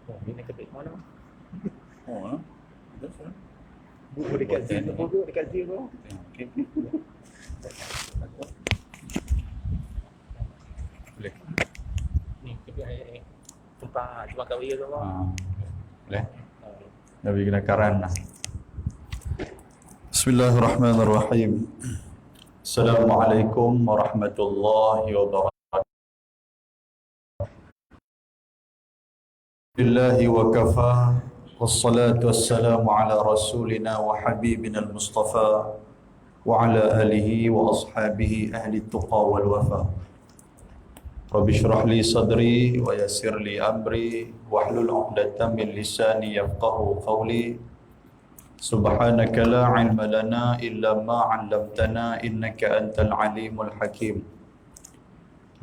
Oh, ini kebit mana? Oh, no? Betul. Buku dekat sini, buku dekat sini. Okey. Boleh. Ni kebit air. Tempat cuma kau tu apa? Boleh. Nabi kena karan lah. Bismillahirrahmanirrahim. Assalamualaikum warahmatullahi wabarakatuh. Billahi wa kafa. Wassalatu wassalamu ala rasulina wa habibina al-mustafa wa ala alihi wa ashabihi ahli tuqa wal wafa. Rabbi syrah li sadri wa yassir li amri wahlul 'uqdatam min lisani yafqahu qawli. Subhanaka la 'ilma lana illa ma 'allamtana innaka antal alimul hakim.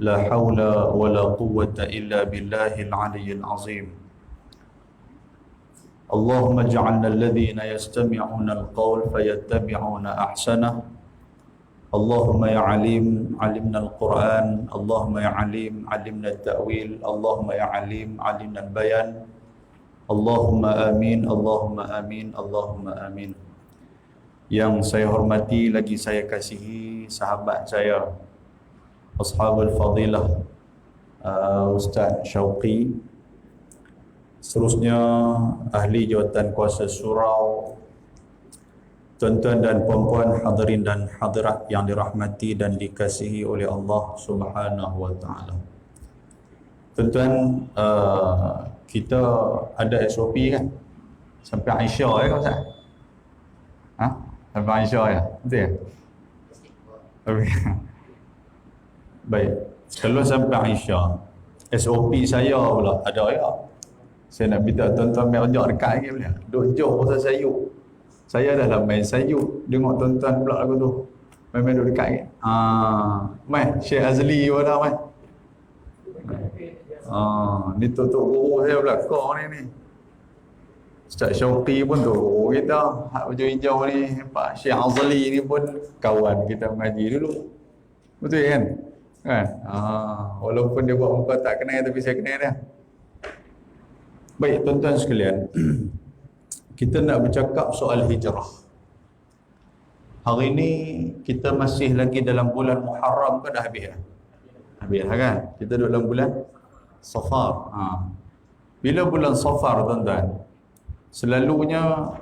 La haula wa la quwwata illa billahil 'aliyyil 'azim. Allahumma ij'alna alladhina yastami'una al-qawl fayattabi'una ahsanah. Allahumma ya alim alimna al-Quran, Allahumma ya alim alimna al-ta'wil, Allahumma ya alim alimna al-bayan. Allahumma amin, Allahumma amin, Allahumma amin. Yang saya hormati lagi saya kasihi sahabat saya, Ashabul Fadilah, Ustaz Syauqi, seterusnya ahli jawatan kuasa surau, tuan-tuan dan puan-puan hadirin dan hadirat yang dirahmati dan dikasihi oleh Allah Subhanahu wa taala. Tuan-tuan, kita ada SOP kan? Sampai Aisyah ya kan Ustaz? Ha? Sampai Aisyah ya? Betul ya? Okay. Baik. Kalau sampai Aisyah, SOP saya pula ada ya. Saya nak minta tuan-tuan main rejak dekat lagi boleh? Duk jauh pasal sayuk. Saya dah lah main sayuk. Tengok tuan-tuan pula lagu tu. Main-main duduk dekat lagi. Main. Syekh Azli pun dah main. Ni tu guru saya pula. Kau ni. Ustaz Syauqi pun tu guru kita. Hak baju hijau ni. Pak Syekh Azli ni pun kawan kita mengaji dulu. Betul kan? Walaupun dia buat muka tak kenal tapi saya kenal dia. Baik tuan-tuan sekalian, kita nak bercakap soal hijrah. Hari ini kita masih lagi dalam bulan Muharram ke dah habis dah? Habis dah kan? Kita duduk dalam bulan Safar. Bila bulan Safar tuan-tuan, selalunya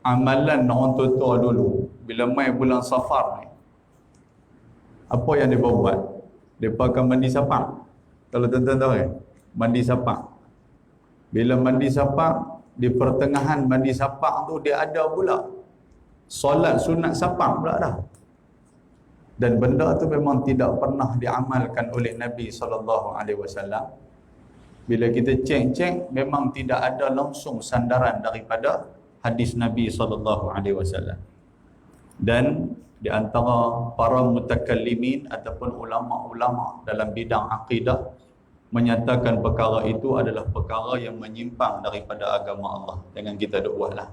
amalan orang tua-tua dulu, bila mai bulan Safar ni, apa yang dia buat? Dia akan mandi sapak. Kalau tuan-tuan tahu kan? Mandi sapak. Bila mandi sapak, di pertengahan mandi sapak tu dia ada pula solat sunat sapak pula dah. Dan benda tu memang tidak pernah diamalkan oleh Nabi SAW. Bila kita cek memang tidak ada langsung sandaran daripada hadis Nabi SAW. Dan di antara para mutakallimin ataupun ulama-ulama dalam bidang akidah menyatakan perkara itu adalah perkara yang menyimpang daripada agama Allah. Jangan kita duk buatlah.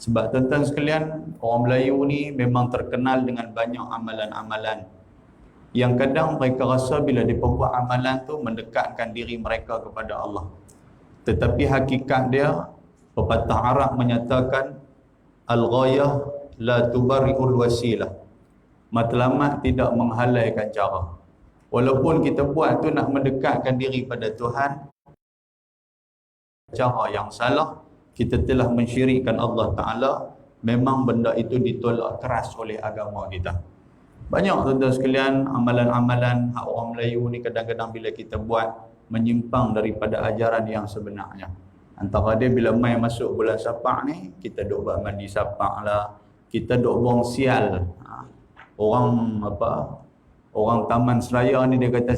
Sebab tuan-tuan sekalian, orang Melayu ni memang terkenal dengan banyak amalan-amalan yang kadang mereka rasa bila dia buat amalan tu mendekatkan diri mereka kepada Allah. Tetapi hakikat dia, pepatah Arab menyatakan al-ghayah la tubarri'ul wasilah. Matlamat tidak menghalaikan cara. Walaupun kita buat tu nak mendekatkan diri pada Tuhan, cara yang salah, kita telah mensyirikkan Allah Ta'ala, memang benda itu ditolak keras oleh agama kita. Banyak tuan-tuan sekalian, amalan-amalan hak orang Melayu ni kadang-kadang bila kita buat, menyimpang daripada ajaran yang sebenarnya. Antara dia bila mai masuk bulan sapak ni, kita duk buat mandi sapak lah, kita duk buang sial. Orang Taman Seraya ni dia kata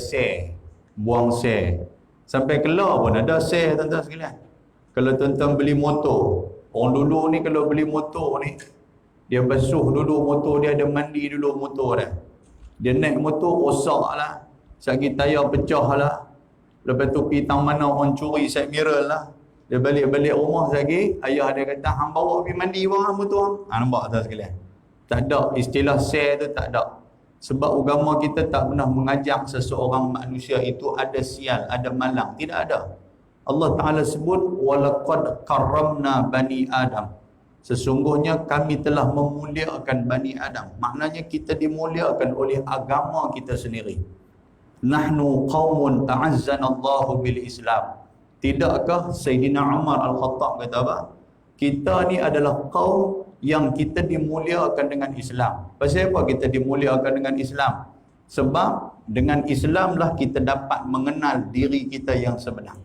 buang sampai keluar pun ada tuan-tuan sekalian. Kalau tuan-tuan beli motor, orang dulu ni kalau beli motor ni, dia basuh dulu motor dia, ada mandi dulu motor dia. Dia naik motor rosak lah, sagi tayar pecah lah, lepas tu pergi tang mana orang curi side mirror lah, dia balik rumah lagi, ayah dia kata hang bawa pergi mandi bang motor. Nampak tuan sekalian, tak ada istilah tu, tak ada. Sebab agama kita tak pernah mengajar seseorang manusia itu ada sial, ada malang. Tidak ada. Allah Ta'ala sebut walaqad karramna bani Adam. Sesungguhnya kami telah memuliakan Bani Adam. Maknanya kita dimuliakan oleh agama kita sendiri. Nahnu qaumun a'azzanallahu bil Islam. Tidakkah Sayyidina Umar Al-Khattab kata apa? Kita ni adalah kaum yang kita dimuliakan dengan Islam. Pasal apa kita dimuliakan dengan Islam? Sebab dengan Islamlah kita dapat mengenal diri kita yang sebenar.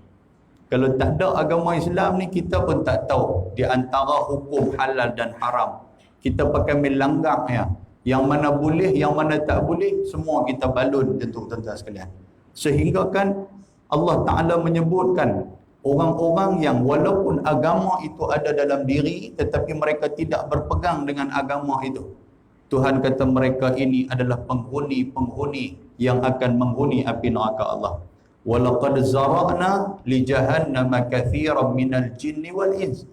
Kalau tak ada agama Islam ni, kita pun tak tahu di antara hukum halal dan haram. Kita pakai melanggar ya. Yang mana boleh, yang mana tak boleh, semua kita balun tentu tuan-tuan sekalian. Sehingga kan Allah Ta'ala menyebutkan orang-orang yang walaupun agama itu ada dalam diri, tetapi mereka tidak berpegang dengan agama itu. Tuhan kata mereka ini adalah penghuni-penghuni yang akan menghuni api neraka Allah. Walaqad zara'na li jahannama katsiran minal jinni wal ins.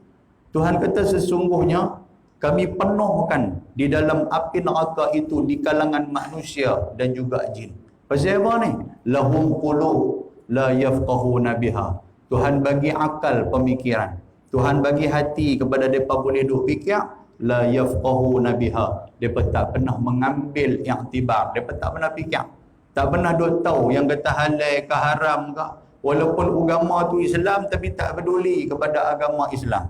Tuhan kata sesungguhnya kami penuhkan di dalam api neraka itu di kalangan manusia dan juga jin. Pasal apa ni? Lahum qulub la yafqahuna biha. Tuhan bagi akal pemikiran. Tuhan bagi hati kepada mereka boleh duk fikir, la yafqahuna biha. Mereka tak pernah mengambil iktibar, mereka tak pernah fikir. Tak pernah duk tahu yang kata halal ke haram ke. Walaupun agama tu Islam tapi tak peduli kepada agama Islam.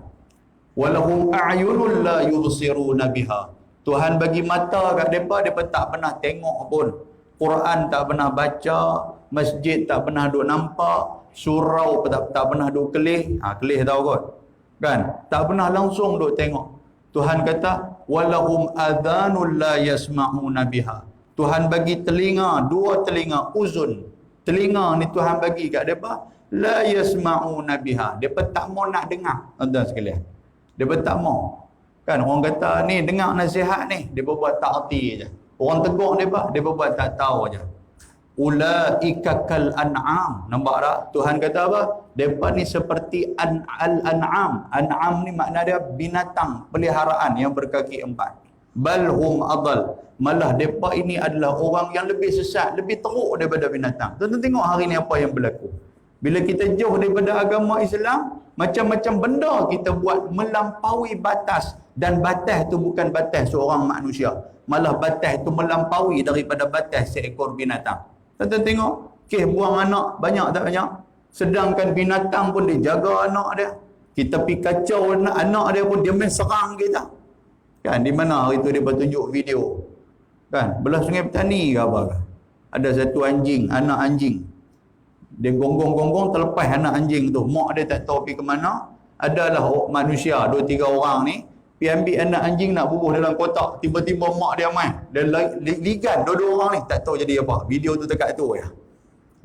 Walahum a'yunun la yubsiruna biha. Tuhan bagi mata kat mereka tak pernah tengok pun. Quran tak pernah baca, masjid tak pernah duk nampak, surau tak pernah duk kelih. Kelih tahu kot. Kan? Tak pernah langsung duk tengok. Tuhan kata walahum adhanul la yasma'una biha. Tuhan bagi telinga, dua telinga, uzun. Telinga ni Tuhan bagi kat mereka, la yasma'una biha. Mereka tak mau nak dengar, tuan-tuan sekalian. Mereka tak mau. Kan orang kata ni dengar nasihat ni, mereka buat tak erti je. Orang tegur mereka buat tak tahu je. Ulaika kal an'am. Nampak tak? Tuhan kata apa? Mereka ni seperti al-an'am. An'am ni makna dia binatang peliharaan yang berkaki empat. Bal hum adal. Malah mereka ini adalah orang yang lebih sesat, lebih teruk daripada binatang. Tuan-tuan tengok hari ni apa yang berlaku. Bila kita jauh daripada agama Islam, macam-macam benda kita buat melampaui batas. Dan batas itu bukan batas seorang manusia. Malah batas itu melampaui daripada batas seekor binatang. Tuan-tuan tengok, buang anak banyak tak banyak? Sedangkan binatang pun dia jaga anak dia. Kita pergi kacau anak dia pun dia main serang kita. Kan, di mana hari tu dia tunjuk video. Kan, belah Sungai Petani ke apa ke? Ada satu anjing, anak anjing. Dia gonggong-gonggong terlepas anak anjing tu. Mak dia tak tahu pergi ke mana. Adalah manusia, 2-3 orang ni. Pergi ambil anak anjing nak bubuh dalam kotak. Tiba-tiba mak dia main. Dia ligan dua-dua orang ni. Tak tahu jadi apa. Video tu dekat tu ya.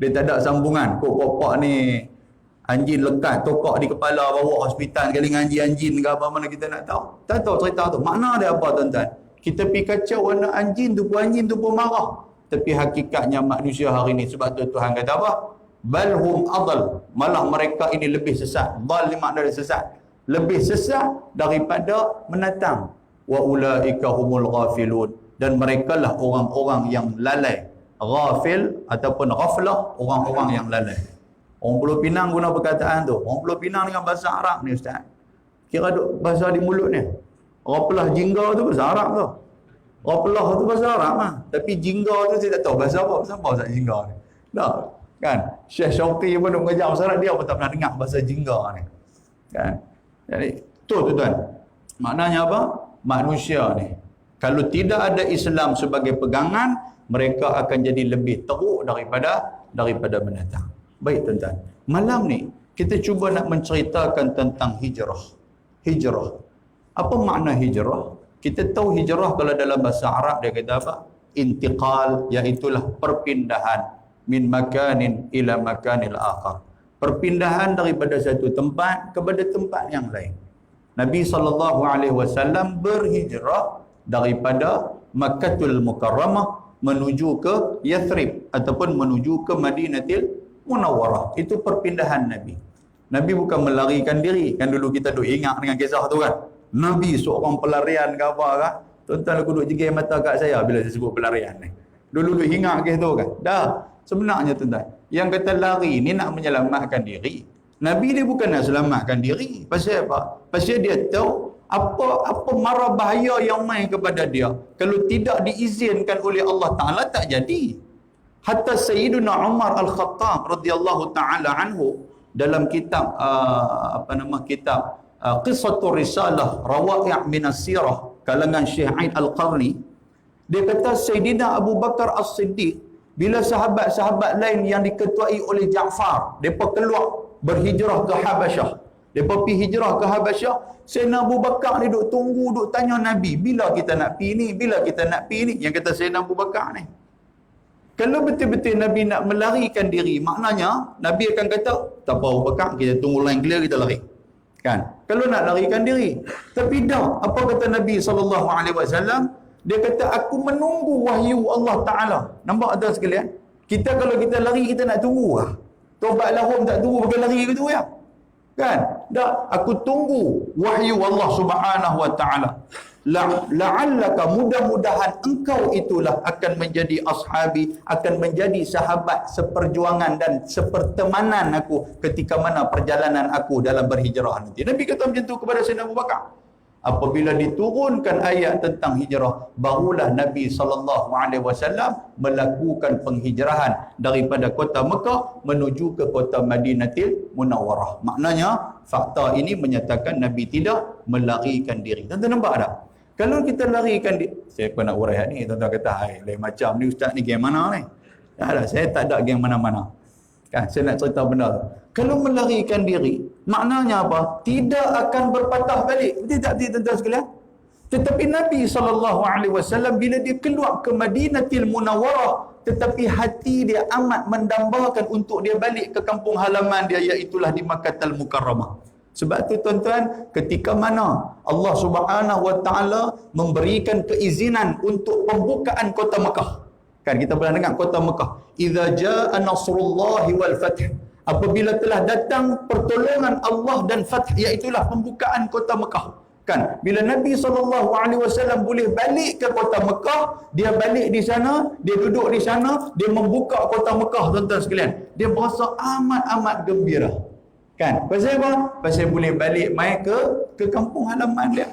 Dia tak ada sambungan. Kok bapak ni anjing lekat, tokak di kepala, bawa hospital sekali dengan anjing ke apa, mana kita nak tahu. Tak tahu cerita tu. Makna dia apa tuan-tuan? Kita pergi kacau anak anjing tu pun marah. Tapi hakikatnya manusia hari ni, sebab tu Tuhan kata apa? Balhum adal. Malah mereka ini lebih sesat. Dal ni makna dia sesat. Lebih sesat daripada menatang. Wa ulaika humul ghafilun. Dan mereka lah orang-orang yang lalai. Ghafil ataupun ghaflah, orang-orang yang lalai. Orang Pulau Pinang guna perkataan tu. Orang Pulau Pinang dengan bahasa Arab ni ustaz. Kira duk bahasa di mulut ni. Raplah jingga tu bahasa Arab tu. Raplah tu bahasa Arab lah. Tapi jingga tu saya tak tahu bahasa apa. Bahasa apa bahasa jingga ni? Tak. Kan? Syekh Syauqi pun mengajar bahasa Arab, dia pun tak pernah dengar bahasa jingga ni. Kan? Jadi, tu tuan. Maknanya apa? Manusia ni. Kalau tidak ada Islam sebagai pegangan, mereka akan jadi lebih teruk daripada binatang. Baik tuan-tuan. Malam ni, kita cuba nak menceritakan tentang hijrah. Hijrah. Apa makna hijrah? Kita tahu hijrah kalau dalam bahasa Arab dia kata apa? Intiqal, iaitulah perpindahan min makanin ila makanil akhar. Perpindahan daripada satu tempat kepada tempat yang lain. Nabi SAW berhijrah daripada Makkatul Mukarramah menuju ke Yathrib ataupun menuju ke Madinatul Munawwarah. Itu perpindahan Nabi. Nabi bukan melarikan diri. Kan dulu kita duk ingat dengan kisah tu kan. Nabi seorang pelarian ke apa kan. Tuan-tuan aku duk jegil mata kat saya bila saya sebut pelarian ni. Dulu duk ingat kisah tu kan. Dah. Sebenarnya tuan-tuan, yang kata lari ni nak menyelamatkan diri. Nabi dia bukan nak selamatkan diri. Pasal apa? Pasal dia tahu apa mara bahaya yang main kepada dia. Kalau tidak diizinkan oleh Allah Ta'ala, tak jadi. Hatta Sayyiduna Umar Al-Khattab radhiyallahu ta'ala anhu, dalam kitab kitab Qissatul Risalah Rawai' min As-Sirah kalangan Syekh Aid Al-Qarni, dia kata Sayyidina Abu Bakar As-Siddiq, bila sahabat-sahabat lain yang diketuai oleh Ja'far, mereka keluar berhijrah ke Habasyah, mereka pergi hijrah ke Habasyah, Sayyidina Abu Bakar ni duk tunggu, duk tanya Nabi, bila kita nak pergi ni, bila kita nak pergi ni. Yang kata Sayyidina Abu Bakar ni, kalau betul-betul Nabi nak melarikan diri, maknanya Nabi akan kata, tak apa Abu Bakar, kita tunggu line clear, kita lari. Kan? Kalau nak larikan diri. Tapi dah, apa kata Nabi SAW? Dia kata, aku menunggu wahyu Allah Ta'ala. Nampak tak sekalian? Kita kalau kita lari, kita nak tunggu lah. Tobat lahum tak tunggu, pakai lari gitu ya. Kan? Dah, aku tunggu wahyu Allah Subhanahu Wa Ta'ala. La'allaka, mudah-mudahan engkau itulah akan menjadi ashabi, akan menjadi sahabat seperjuangan dan sepertemanan aku ketika mana perjalanan aku dalam berhijrah nanti. Nabi kata macam tu kepada Sayyidina Abu Bakar. Apabila diturunkan ayat tentang hijrah, barulah Nabi SAW melakukan penghijrahan daripada kota Mekah menuju ke kota Madinatul Munawwarah. Maknanya fakta ini menyatakan Nabi tidak melarikan diri. Tuan-tuan nampak tak? Kalau kita larikan diri, saya pun nak urai ni, tuan-tuan kata, hai, lain macam ni ustaz ni geng mana ni? Dah, saya tak ada geng mana-mana. Kan, saya nak cerita benar. Kalau melarikan diri, maknanya apa? Tidak akan berpatah balik. Betul tak tuan-tuan sekalian? Tetapi Nabi SAW bila dia keluar ke Madinatul Munawwarah, tetapi hati dia amat mendambakan untuk dia balik ke kampung halaman dia, iaitulah di Makkahul Mukarramah. Sebab tu tuan-tuan, ketika mana Allah Subhanahu Wa Ta'ala memberikan keizinan untuk pembukaan kota Mekah. Kan kita pernah dengar kota Mekah. Idza jaa nasrullahi wal fath. Apabila telah datang pertolongan Allah dan fath, iaitulah pembukaan kota Mekah. Kan bila Nabi SAW boleh balik ke kota Mekah, dia balik di sana, dia duduk di sana, dia membuka kota Mekah, tuan-tuan sekalian. Dia berasa amat-amat gembira. Kan? Pasal apa? Pasal boleh balik mai ke kampung halaman dia.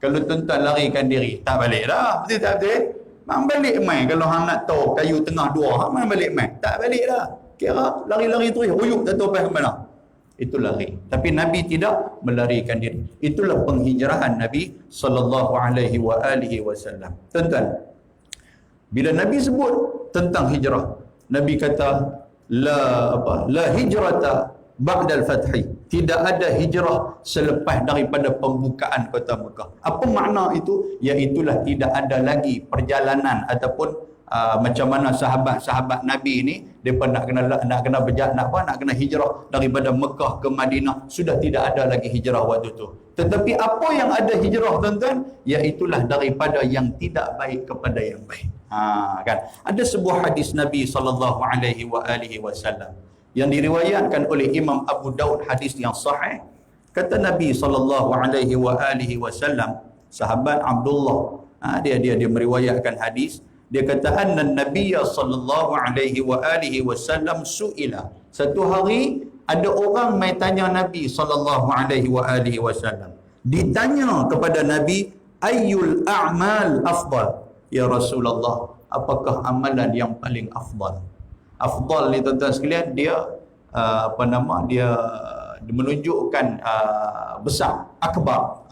Kalau tuan-tuan larikan diri, tak balik dah. Betul tak betul? Mang balik mai. Kalau hang nak tahu kayu tengah dua, hang mang balik mai. Tak balik dah. Kira lari-lari terus, ruyuk tak tahu pergi ke mana. Itu lari. Tapi Nabi tidak melarikan diri. Itulah penghijrahan Nabi SAW. Tuan-tuan, bila Nabi sebut tentang hijrah, Nabi kata la hijrata ba'dal fathi. Tidak ada hijrah selepas daripada pembukaan kota Mekah. Apa makna itu? Iaitulah tidak ada lagi perjalanan ataupun macam mana sahabat-sahabat Nabi ini depa nak kena hijrah daripada Mekah ke Madinah, sudah tidak ada lagi hijrah waktu tu. Tetapi apa yang ada hijrah tuan-tuan, iaitulah daripada yang tidak baik kepada yang baik. Kan? Ada sebuah hadis Nabi SAW yang diriwayatkan oleh Imam Abu Daud, hadis yang sahih. Kata Nabi SAW, sahabat Abdullah, dia meriwayatkan hadis. Dia kata anna Nabiya sallallahu alaihi wasallam su'ila. Satu hari ada orang mai tanya Nabi sallallahu alaihi wasallam. Ditanya kepada Nabi, ayyul a'mal afdal? Ya Rasulullah, apakah amalan yang paling afdal? Afdal ni tuan-tuan sekalian, dia dia menunjukkan besar, akbar.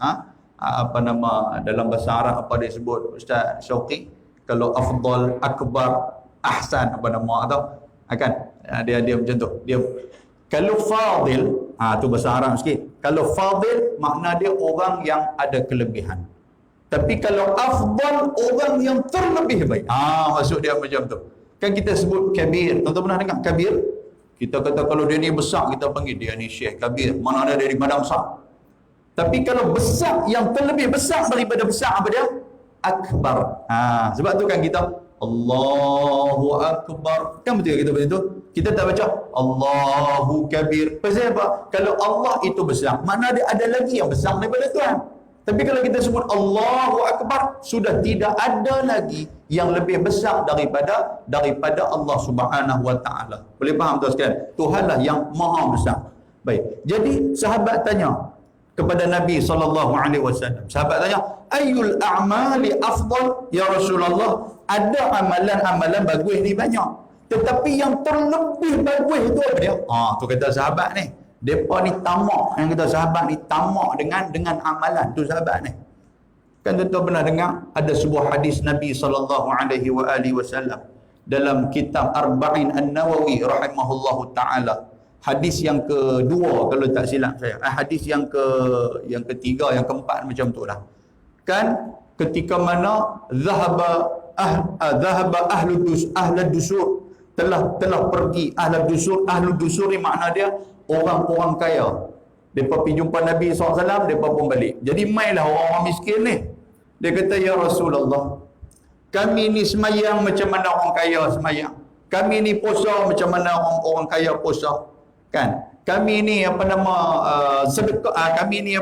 Dalam bahasa Arab apa dia sebut Ustaz Syauqi? Kalau afdal, akbar, ahsan, atau akan dia macam tu. Dia kalau fadil, tu bahasa Arab sikit. Kalau fadil makna dia orang yang ada kelebihan. Tapi kalau afdal, orang yang terlebih baik. Maksud dia macam tu. Kan kita sebut kabir. Tuan-tuan pernah dengar kabir? Kita kata kalau dia ni besar, kita panggil dia ni Syekh Kabir. Mana ada dari badan besar. Tapi kalau besar, yang terlebih besar daripada besar, apa dia? Akbar. Sebab tu kan kita Allahu Akbar. Kan betul kita begitu? Kita tak baca Allahu Kabir. Pasal apa? Kalau Allah itu besar, mana dia ada lagi yang besar daripada Tuhan. Tapi kalau kita sebut Allahu Akbar, sudah tidak ada lagi yang lebih besar daripada Allah Subhanahu Wa Ta'ala. Boleh faham tuan sekalian? Tuhanlah yang maha besar. Baik. Jadi sahabat tanya kepada Nabi SAW. Sahabat tanya, "Ayyul a'mali afdal ya Rasulullah?" Ada amalan-amalan bagus ni banyak. Tetapi yang terlebih bagus itu apa dia? Tu kata sahabat ni. Depa ni tamak, yang kata sahabat ni tamak dengan amalan tu sahabat ni. Kan tuan-tuan pernah dengar ada sebuah hadis Nabi SAW dalam kitab Arba'in An-Nawawi rahimahullahu taala. Hadis yang kedua kalau tak silap saya. Hadis yang ketiga, yang keempat macam tu lah. Kan ketika mana zahaba ahlu dusur telah pergi ahlu dusur ni makna dia orang-orang kaya. Depa pergi jumpa Nabi SAW, depa pun balik. Jadi mailah orang-orang miskin ni. Dia kata, "Ya Rasulullah, kami ni semayang macam mana orang kaya semayang. Kami ni puasa macam mana orang kaya puasa. Kan? Kami ni sedekah, kami ni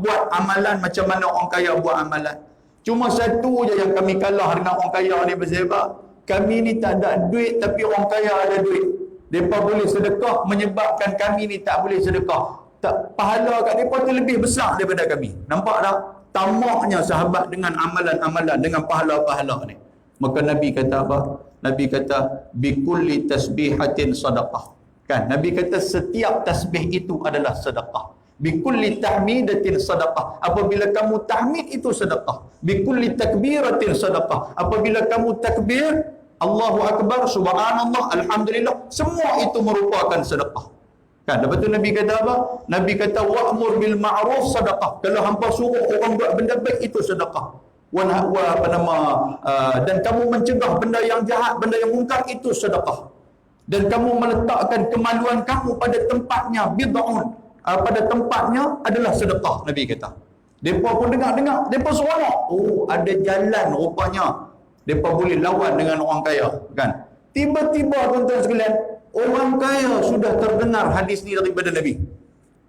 buat amalan macam mana orang kaya buat amalan. Cuma satu je yang kami kalah dengan orang kaya ni bersebab kami ni tak ada duit tapi orang kaya ada duit. Mereka boleh sedekah menyebabkan kami ni tak boleh sedekah. Pahala kat mereka tu lebih besar daripada kami." Nampak tak? Tamaknya sahabat dengan amalan-amalan, dengan pahala-pahala ni. Maka Nabi kata apa? Nabi kata, "Bikulli tasbihatin sadaqah." Kan? Nabi kata setiap tasbih itu adalah sedekah. Bikulli tahmidatin sadaqah. Apabila kamu tahmid itu sedekah. Bikulli takbiratin sadaqah. Apabila kamu takbir, Allahu Akbar, Subhanallah, Alhamdulillah, semua itu merupakan sedekah. Kan? Lepas tu Nabi kata apa? Nabi kata, "Wa'mur bil ma'ruf sadaqah." Kalau hampa suruh orang buat benda baik, itu sedekah. Dan kamu mencegah benda yang jahat, benda yang mungkar, itu sedekah. Dan kamu meletakkan kemaluan kamu pada tempatnya, bid'un, pada tempatnya adalah sedekah, Nabi kata. Mereka pun dengar, mereka seronok. Ada jalan rupanya mereka boleh lawan dengan orang kaya. Kan? Tiba-tiba tuan-tuan sekalian, orang kaya sudah terdengar hadis ni daripada Nabi.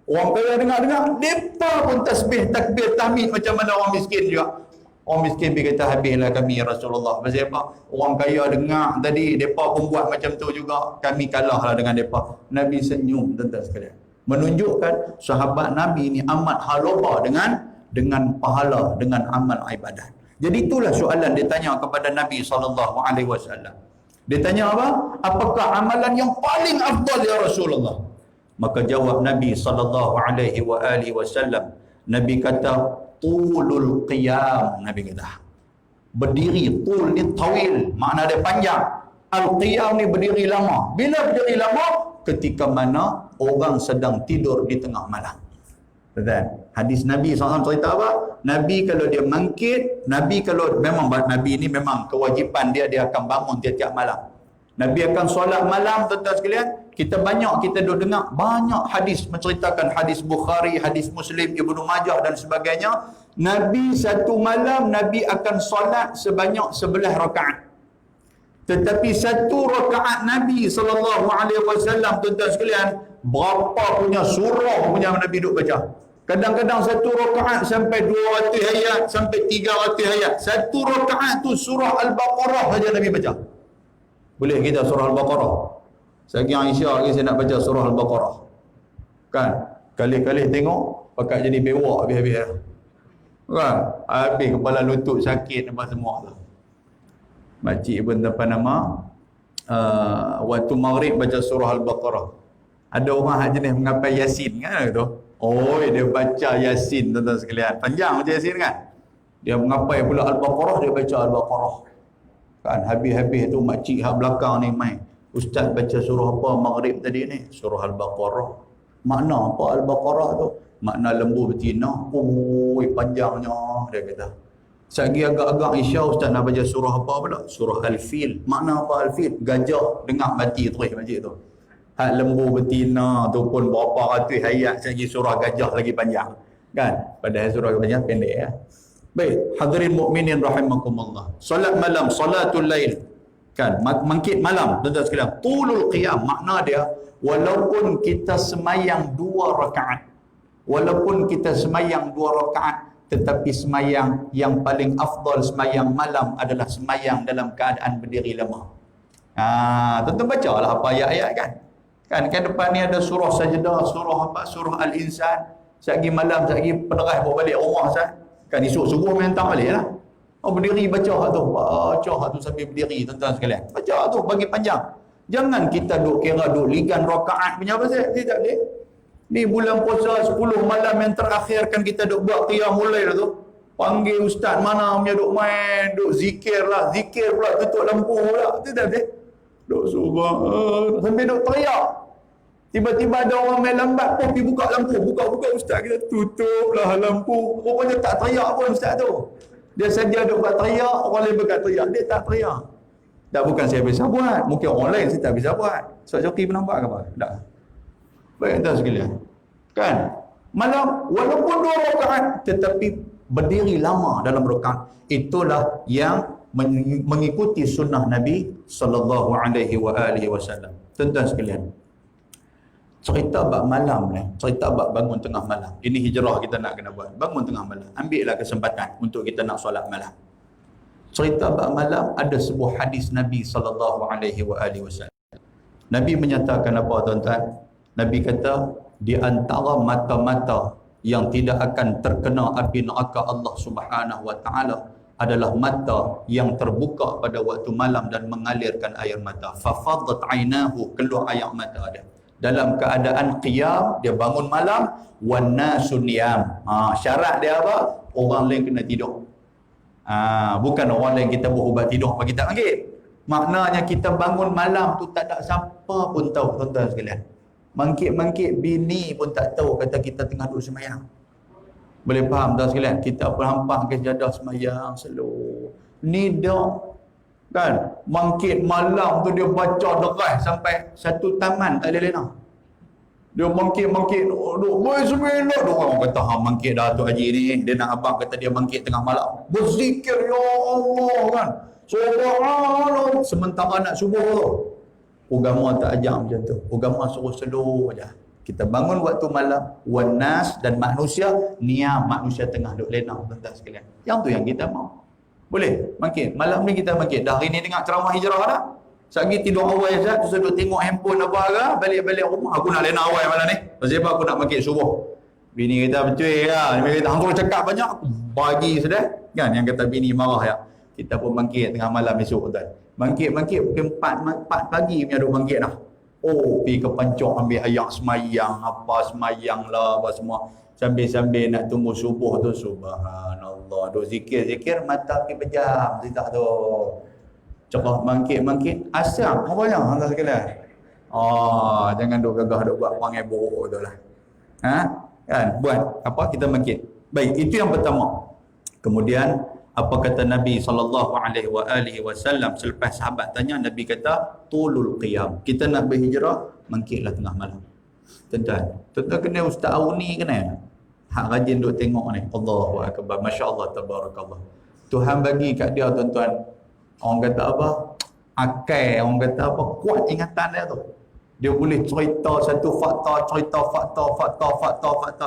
Orang kaya dengar, mereka pun tasbih, takbir, tahmid macam mana orang miskin juga. Orang miskin berkata, "Habislah kami ya Rasulullah." Pasal apa? Orang kaya dengar tadi, mereka pun buat macam tu juga. Kami kalahlah dengan mereka. Nabi senyum, tuan-tuan sekalian. Menunjukkan sahabat Nabi ni amat haloba dengan pahala, dengan amal ibadat. Jadi itulah soalan dia tanya kepada Nabi SAW. Dia tanya apa? Apakah amalan yang paling afdal ya Rasulullah? Maka jawab Nabi SAW. Nabi kata, "Tulul qiyam." Nabi kata, berdiri. Tul ni tawil, makna dia panjang. Al-qiyam ni berdiri lama. Bila berdiri lama? Ketika mana orang sedang tidur di tengah malam. Dan hadis Nabi SAW cerita apa? Nabi kalau dia bangkit, Nabi ni memang kewajipan dia akan bangun tiap-tiap malam. Nabi akan solat malam, tuan-tuan sekalian. Kita duk dengar banyak hadis menceritakan, hadis Bukhari, hadis Muslim, Ibnu Majah dan sebagainya. Nabi satu malam Nabi akan solat sebanyak 11 rakaat. Tetapi satu rakaat Nabi SAW, tuan-tuan sekalian, berapa punya surah punya Nabi duk baca. Kadang-kadang satu rakaat sampai 200 ayat, sampai 300 ayat. Satu rakaat tu surah Al-Baqarah saja Nabi baca. Boleh kita surah Al-Baqarah? Sagi Aisyah lagi saya nak baca surah Al-Baqarah. Kan? Kali-kali tengok pakai jadi bewak habis-habis dah. Kan? Habis kepala lutut sakit apa semua tu. Makcik pun waktu maghrib baca surah Al-Baqarah. Ada orang jenis mengapai Yasin kan tu. Dia baca Yasin, tuan-tuan sekalian. Panjang baca Yasin kan? Dia mengapai pula Al-Baqarah, dia baca Al-Baqarah. Kan habis-habis tu makcik hak belakang ni main. Ustaz baca surah apa maghrib tadi ni? Surah Al-Baqarah. Makna apa Al-Baqarah tu? Makna lembu betina. Panjangnya dia kata. Sagi agak-agak Isya ustaz nak baca surah apa pula? Surah Al-Fil. Makna apa Al-Fil? Gajah dengar mati terus makcik tu. Hak lembu betina tu pun berapa ratus ayat, sagi surah gajah lagi panjang. Kan? Padahal surah gajah pendek ya. Baik, hadirin mukminin rahimakumullah. Solat malam, salatul lail. Kan? Mangkit malam, tuan-tuan sekalian. Tulul qiyam, makna dia walaupun kita semayang 2 rakaat. Walaupun kita semayang 2 rakaat, tetapi semayang yang paling afdal semayang malam adalah semayang dalam keadaan berdiri lama. Tuan-tuan bacalah apa ayat-ayat kan. Kan depan ni ada surah Sajdah, surah apa? Surah Al-Insan. Sekali malam, sekali penerah bawa balik rumah sah. Kan esok subuh main tak balik lah. Oh, berdiri baca hak tu. Baca hak tu sambil berdiri, tuan-tuan sekalian. Baca hak tu bagi panjang. Jangan kita duk kira duk ligan rakaat punya pasal. Tidak boleh. Ni bulan puasa 10 malam yang terakhir kan kita duk buat qiyamul lail tu. Panggil ustaz mana punya duk main, duk zikir lah. Zikir pula tutup lampu pula. Tidak boleh. Duk subhan sambil duk teriak. Tiba-tiba ada orang main lambat pun pergi buka lampu. Buka ustaz kita tutuplah lampu. Rupanya tak teriak pun ustaz tu. Dia saja duk buat teriak, orang lain berkat teriak. Dia tak teriak. Tak, bukan saya biasa buat. Mungkin orang lain saya tak bisa buat. Ustaz Joki pernah buat ke apa? Tak. Baik, tuan sekalian. Kan? Malam, walaupun 2 rakaat, tetapi berdiri lama dalam rakaat. Itulah yang mengikuti sunnah Nabi sallallahu alaihi wasallam. Tuan-tuan sekalian, cerita bab malam ni, cerita bab bangun tengah malam. Ini hijrah kita nak kena buat. Bangun tengah malam. Ambillah kesempatan untuk kita nak solat malam. Cerita bab malam, ada sebuah hadis Nabi sallallahu alaihi wasallam. Nabi menyatakan apa, tuan-tuan? Nabi kata, di antara mata-mata yang tidak akan terkena api neraka Allah Subhanahu wa taala adalah mata yang terbuka pada waktu malam dan mengalirkan air mata. Fafadat ainahu, keluar air mata dia. Dalam keadaan qiyam, dia bangun malam, wan nasu niyam. Syarat dia apa? Orang lain kena tidur. Bukan orang lain kita berubat tidur bagi tak bangkit. Maknanya kita bangun malam tu tak ada siapa pun tahu, tuan-tuan sekalian. Mangkit-mangkit bini pun tak tahu kata kita tengah duduk sembahyang. Boleh faham tuan sekalian? Kita pun hampak ke jadah sembahyang selalu. Ni dah kan, mangkit malam tu dia baca deras sampai satu taman tak ada lena. Dia mangkit duk bismillah. Duk orang kata mangkit dah tu haji ni, dia nak abang kata dia mangkit tengah malam. Berzikir ya Allah kan. Subhanallah, sementara nak subuh tu. Agama tak ajar macam tu. Agama suruh slow aja. Kita bangun waktu malam, wanas dan manusia, niam manusia tengah duk lena, tuan-tuan sekalian. Yang tu yang kita mau. Boleh? Mangkit. Malam ni kita mangkit. Dah hari ni dengar ceramah hijrah dah. Sagi tidur awal je, tu duduk tengok handphone apa agak, balik-balik rumah aku nak lena awal malam ni. Pasal apa aku nak mangkit subuh. Bini kita bercuai lah. Bini kita hangkul cakap banyak, aku bagi sudah. Kan yang kata bini marah ya. Kita pun mangkit tengah malam esok, tuan. Mangkit pukul 4 pagi punya duk mangkit dah. Oh, pergi ke pancok ambil ayak semayang, apa semayang lah, apa semua. Sambil-sambil nak tunggu subuh tu, subhanallah. Duk zikir-zikir, mata pergi pejam. Tidak tu. Cerah mangkit. Asam. Apa yang anda sekalian? Jangan duk gagah, duk buat panggil buruk tu lah. Kan? Buat apa? Kita mangkit. Baik, itu yang pertama. Kemudian, apa kata Nabi SAW selepas sahabat tanya, Nabi kata tulul qiyam. Kita nak berhijrah, mangkitlah tengah malam. Tuan-tuan kena Ustaz Auni kena. Hak rajin duk tengok ni. Allahu akbar. Masya-Allah, tabarakallah. Tuhan bagi kat dia, tuan-tuan. Orang kata apa? Akal, orang kata apa? Kuat ingatan dia tu. Dia boleh cerita satu fakta.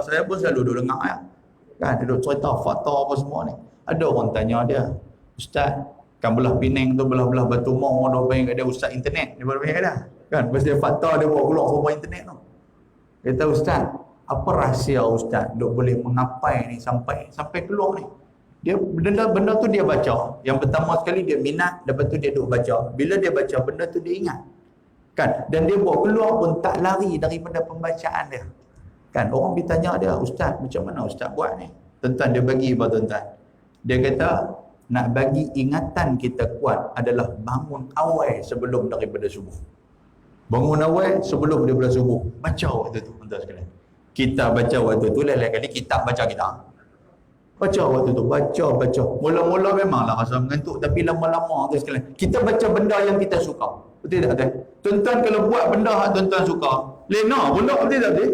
Saya pun selalu duk dengar ya. Kan dia duk cerita fakta apa semua ni. Ada orang tanya dia, Ustaz, kan belah Penang tu, belah Batu Mor, dia panggil kat dia Ustaz internet. Dia panggil kat dia. Kan, pasal fakta dia buat keluar semua internet tu. Dia kata, Ustaz, apa rahsia Ustaz duk boleh mengapai ni sampai keluar ni? Dia benda tu dia baca. Yang pertama sekali dia minat, lepas tu dia duk baca. Bila dia baca benda tu dia ingat. Kan? Dan dia buat keluar pun tak lari daripada pembacaan dia. Kan, orang bertanya dia, Ustaz, macam mana Ustaz buat ni? Tuan-tuan, dia bagi apa tuan-tuan? Dia kata, nak bagi ingatan kita kuat adalah bangun awal sebelum daripada subuh. Bangun awal sebelum daripada subuh. Baca waktu tu, tuan-tuan sekalian. Kita baca waktu tu, lain-lain kali kita baca kita. Baca waktu tu, baca. Mula-mula memanglah rasa mengantuk, tapi lama-lama tuan sekalian. Kita baca benda yang kita suka. Betul tak, tuan? Tuan-tuan kalau buat benda yang tuan-tuan suka, lena pula, betul tak, betul?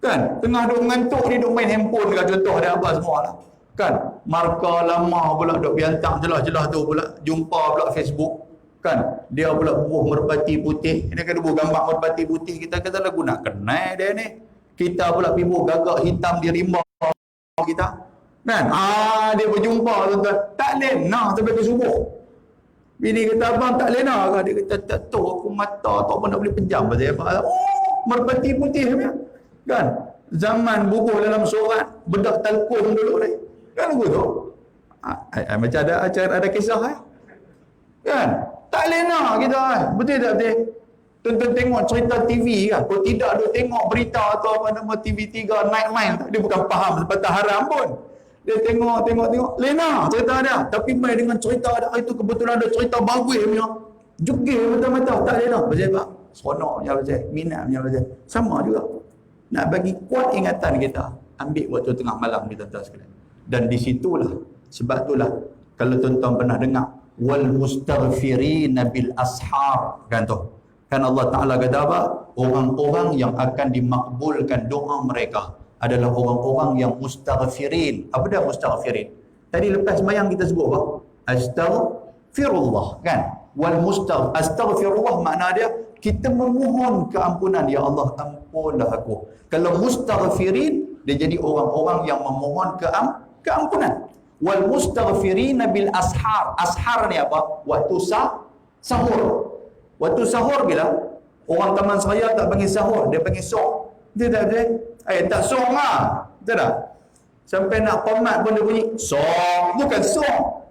Kan? Tengah duk mengantuk ni, duk main handphone ke contoh dia apa semua lah. Kan, markah lama pula duk biantang jelas-jelas tu pula, jumpa pula Facebook. Kan, dia pula bubuh merpati putih. Dia kata bubuh gambar merpati putih, kita kata lah guna kenal dia ni. Kita pula pibuh gagak hitam di rimba kita. Kan, dia berjumpa tuan-tuan. Tak lena sampai ke subuh. Bini kata, abang tak lena ke? Dia kata, tak tahu aku mata tak pun nak boleh pejam pasal apa. Oh, merpati putih punya. Kan? Zaman bubuh dalam surat, bedak talkum dulu ni. Kan aku tu? Macam ada kisah kan? Tak lena kita kan? Betul tak betul? Tonton tengok cerita TV kan? Kalau tidak duk tengok berita atau apa nama TV3 Nightline, dia bukan faham sepatah haram pun. Dia tengok, lena cerita dia. Tapi main dengan cerita dia, itu kebetulan ada cerita bagus punya. Jugih mata-mata, tak lena. Pasal apa? Seronok punya pasal, minat punya pasal. Sama juga. Nak bagi kuat ingatan kita, ambil waktu tengah malam ni tuan-tuan sekalian. Dan di situlah, sebab itulah, kalau tuan-tuan pernah dengar, wal mustaghfirina bil ashar, kan tu? Kan Allah Ta'ala kata apa? Orang-orang yang akan dimakbulkan doa mereka adalah orang-orang yang mustaghfirin. Apa dia mustaghfirin? Tadi lepas sembahyang kita sebut apa? Astaghfirullah, kan? Wal astaghfirullah makna dia kita memohon keampunan. Ya Allah, ampunlah aku. Kalau mustaghfirin, dia jadi orang-orang yang memohon keampunan. Wal mustaghfirina bil ashar. Ashar ni apa? Waktu sahur. Waktu sahur bila orang teman saya tak panggil sahur, dia panggil sok. Dia tak ada. Tak song lah. Betul tak? Sampai nak qomat pun dia bunyi song, bukan song.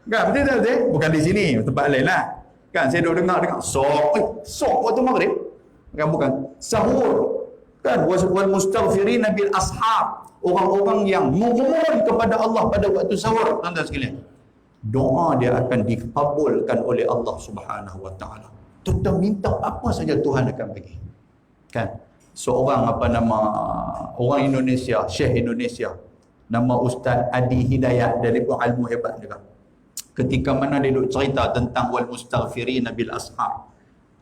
Kan? Betul tak betul? Bukan di sini, tempat lain lah. Kan? Saya duduk dengar song. Song waktu maghrib. Kan? Bukan. Sahur. Kan? Wal mustaghfirina bil ashar. Orang-orang yang memohon kepada Allah pada waktu sahur. Tuan-tuan sekalian, doa dia akan dikabulkan oleh Allah Subhanahu wa taala. Tuan-tuan minta apa saja Tuhan akan bagi. Kan? Seorang orang Indonesia, Syekh Indonesia, nama Ustaz Adi Hidayat, dari ilmu hebat juga. Ketika mana dia duk cerita tentang wal mustaghfirin bil ashar,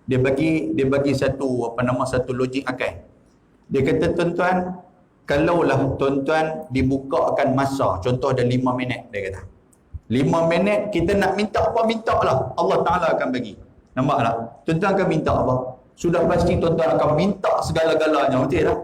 dia bagi satu satu logik akal. Dia kata, tuan-tuan, kalaulah tuan-tuan dibukakan masa, contoh ada 5 minit, dia kata 5 minit kita nak minta apa, minta lah, Allah Ta'ala akan bagi. Nampak tak? Tuan-tuan akan minta apa? Sudah pasti tuan-tuan akan minta segala-galanya, betul tak?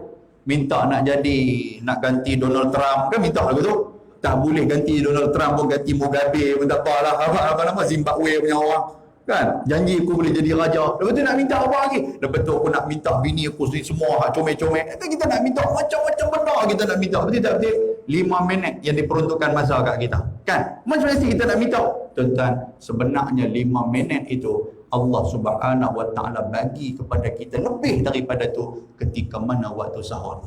Minta nak ganti Donald Trump, kan minta lagu tu. Tak boleh ganti Donald Trump pun, ganti Mugabe pun tak apalah, apa nama Zimbabwe punya orang. Kan? Janji aku boleh jadi raja. Lepas tu nak minta apa lagi? Lepas tu aku nak minta bini aku semua hak comel-comel. Kan kita nak minta macam-macam benda kita nak minta. Betul tak betul? 5 minit yang diperuntukkan masa kat kita. Kan? Macam mana kita nak minta? Tuan-tuan, sebenarnya 5 minit itu Allah Subhanahu wa taala bagi kepada kita lebih daripada tu ketika mana waktu sahur.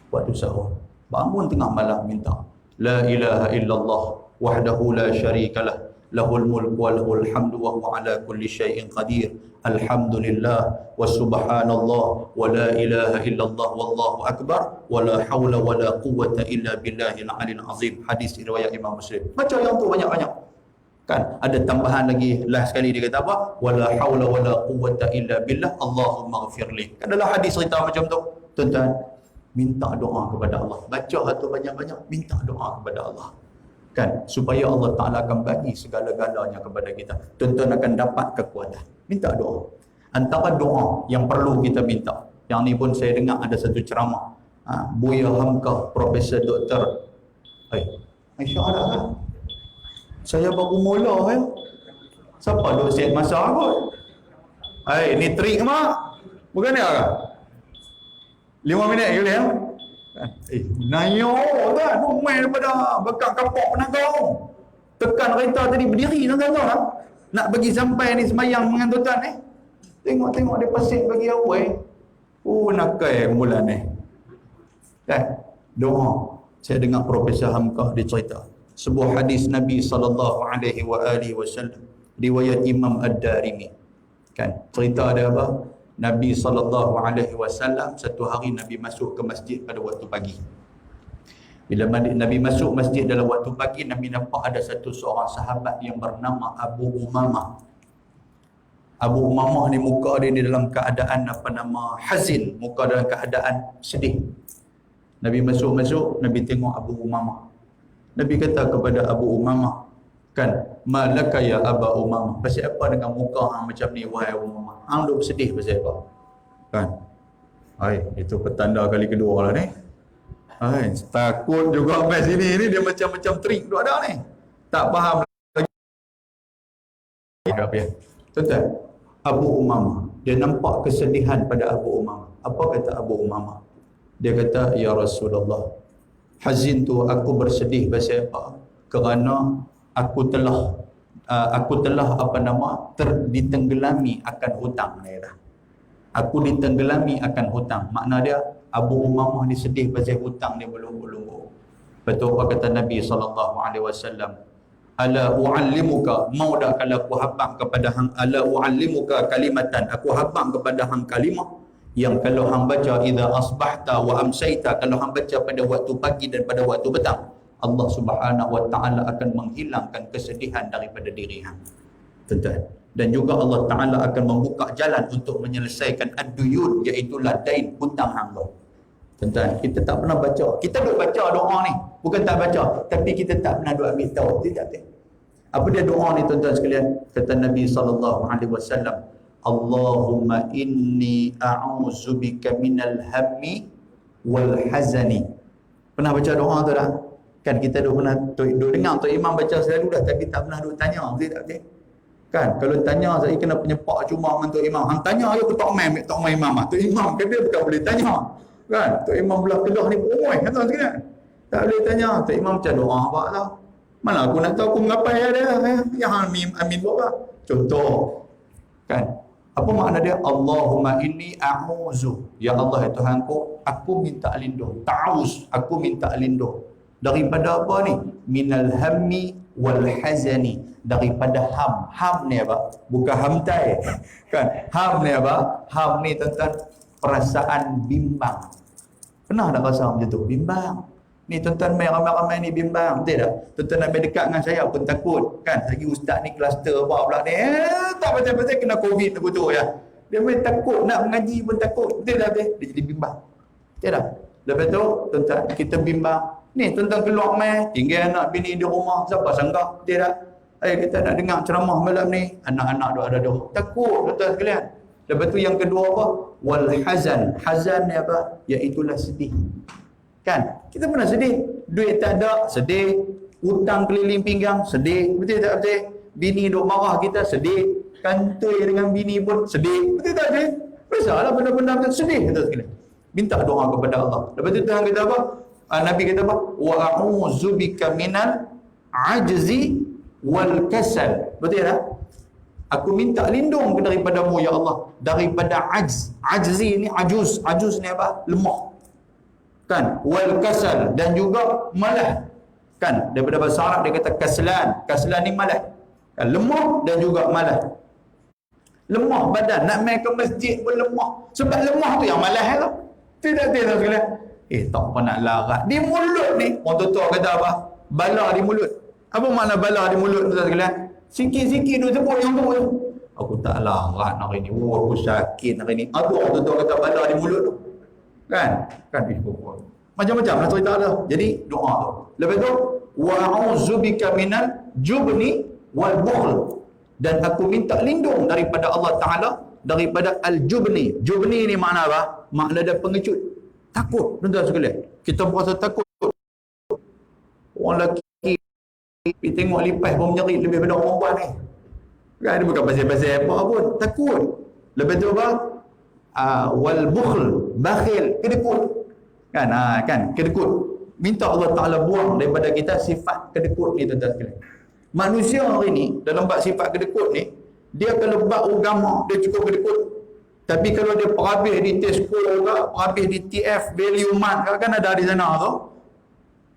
Waktu sahur. Bangun tengah malam minta. La ilaha illallah wahdahu la syarikalah. Lahul mulku wa lahul hamdu wa huwa ala kulli syai'in qadir. Alhamdulillah wa subhanallah wa la ilaha illallah wallahu akbar wa la hawla wa la quwwata illa billahil aliyil azim. Hadis riwayat Imam Muslim. Baca yang tu banyak-banyak. Kan? Ada tambahan lagi, last sekali dia kata apa? Wala haula wala quwwata illa billah, Allahumma ghafirli. Kan dalam hadis cerita macam tu. Tuan-tuan, minta doa kepada Allah. Baca tu banyak-banyak, minta doa kepada Allah. Kan? Supaya Allah Ta'ala akan bagi segala-galanya kepada kita. Tuan-tuan akan dapat kekuatan. Minta doa. Antara doa yang perlu kita minta, yang ni pun saya dengar ada satu ceramah. Buya Hamka, Profesor Doktor. Masya Allah kan? Saya baru mula kan. Siapa duk set masa kot? Ni trik mak. Bukan dia kan? 5 minit ke boleh ya? Nayo kan. Main daripada bekat kapok penangkau. Tekan kereta tadi berdiri tuan-tuan kan? Nak bagi sampai ni semayang dengan tuan-tuan ni. Tengok-tengok dia pasir bagi awal. Nakai bulan ni. Kan? Doa. Saya dengar Profesor Hamka dia cerita. Sebuah hadis Nabi SAW, riwayat Imam Ad-Darimi. Kan? Cerita ada apa? Nabi SAW, satu hari Nabi masuk ke masjid pada waktu pagi. Bila Nabi masuk masjid dalam waktu pagi, Nabi nampak ada seorang sahabat yang bernama Abu Umamah. Abu Umamah ni muka dia ni dalam keadaan hazin, muka dalam keadaan sedih. Nabi masuk, Nabi tengok Abu Umamah. Nabi kata kepada Abu Umamah, kan, malaka ya Abu Umamah, pasal apa dengan muka hang macam ni wahai Abu Umamah? Hang duk bersedih pasal apa? Kan? Itu petanda kali kedua lah ni. Takut juga sampai sini ni dia macam trik duk ada ni. Tak faham agak ya. Tuan-tuan, Abu Umamah, dia nampak kesedihan pada Abu Umamah. Apa kata Abu Umamah? Dia kata, ya Rasulullah, hazin tu, aku bersedih pasal apa? Kerana aku telah ditenggelami akan hutang. Aku ditenggelami akan hutang. Makna dia, Abu Umamah ni sedih pasal hutang dia berlumbu-lumbu. Betul apa kata Nabi SAW? Ala u'allimuka, mau dah kalau aku habaq kepada hang, ala u'allimuka kalimatan, aku habaq kepada hang kalimah yang kalau hang baca idza asbahta wa amsayta, kalau hang baca pada waktu pagi dan pada waktu petang, Allah Subhanahu wa taala akan menghilangkan kesedihan daripada diri hang. Tuan-tuan, dan juga Allah Taala akan membuka jalan untuk menyelesaikan ad-duyun, iaitu dain hutang hang tu. Tuan-tuan, kita tak pernah baca. Kita duk baca doa ni, bukan tak baca, tapi kita tak pernah duk ambil tahu. Tidak. Apa dia doa ni tuan-tuan sekalian? Kata Nabi SAW, Allahumma inni a'udzubika minal hammi wal hazani. Pernah baca doa tu dah? Kan kita duk pernah duk dengar Tok Imam baca selalu dah, tapi tak pernah duk tanya. Betul tak betul? Kan kalau tanya saya kena penyepak cuma dengan Tok Imam. Hang tanya aku tak main imam. Tok Imam kan dia bukan boleh tanya. Kan Tok Imam belah Kedah ni peroi kan tuan sekalian. Tak boleh tanya Tok Imam macam doa apa tau. Mana aku nak tahu aku mengapai ada yang amin buat apa. Contoh kan. Apa makna dia? Allahumma inni a'udzu. Ya Allah ya Tuhanku, aku minta lindung. Ta'awuz, aku minta lindung. Daripada apa ni? Minal hammi wal hazani. Daripada ham. Ham ni apa? Bukan hamtai. Kan? Ham ni apa? Ham ni tentang perasaan bimbang. Pernah tak rasa macam tu? Bimbang. Ni tuan-tuan main ramai-ramai ni bimbang. Betul tak? Tuan-tuan nak main dekat dengan saya pun takut. Kan? Lagi ustaz ni kluster apa pula ni. Tak pasal-pasal kena COVID tu betul ya. Dia main takut. Nak mengaji pun takut. Betul tak? Dia jadi bimbang. Betul tak? Lepas tu, tuan-tuan, kita bimbang. Ni tuan-tuan keluar main. Tinggal anak bini di rumah. Siapa sangka? Betul tak? Kita nak dengar ceramah malam ni. Anak-anak ada doh. Takut tuan-tuan sekalian. Lepas tu yang kedua apa? Wal hazan. Hazan ni apa? Iaitulah sedih. Kan? Kita pernah sedih. Duit tak ada, sedih. Hutang keliling pinggang, sedih. Betul tak betul? Bini duk marah kita, sedih. Kantoi dengan bini pun sedih. Betul tak betul? Biasalah benda-benda macam sedih kita sekalian. Minta doa kepada Allah. Lepas tu Tuhan kata apa? Nabi kata apa? Wa a'udzubika minal ajzi wal kasal. Betul tak? Aku minta lindung daripadamu ya Allah daripada ajz. Ajzi ni ajuz. Ajuz ni apa? Lemah. Kan? Wal kasal, dan juga malas. Kan? Daripada bahasa Arab dia kata kaslan. Kaslan ni malas. Kan? Lemah dan juga malas. Lemah badan, nak main ke masjid pun lemah. Sebab lemah tu yang malas tu. Tidak sekalian. Tak apa nak larat. Di mulut ni, orang tua kata apa? Bala di mulut. Apa makna bala di mulut tu sekalian? Sikit-sikit tu sebut yang tu. Aku tak larat hari ni. Aku sakit hari ni. Apa orang tua kata bala di mulut tu? Kan macam-macam lah cerita dia. Jadi doa tu. Lepas tu wa a'udzubika minal jubni wal bukhl, dan aku minta lindung daripada Allah Taala daripada al-jubni. Jubni ni makna apa? Makna dia pengecut, takut. Tuan-tuan sekalian, kita berasa takut. Orang lelaki pergi tengok lipas pun menjerit lebih daripada orang perempuan ni. Kan dia bukan pasal-pasal apa pun, takut. Lepas tu apa? Wal bukhl, bakhil, kedekut. Kan kedekut. Minta Allah Taala buang daripada kita sifat kedekut ni tuan-tuan sekalian. Manusia hari ni dalam bab sifat kedekut ni, dia kalau bab agama dia cukup kedekut. Tapi kalau dia perhabis di Tesco ke, perhabis di TF Value Mart kan ada di sana tu.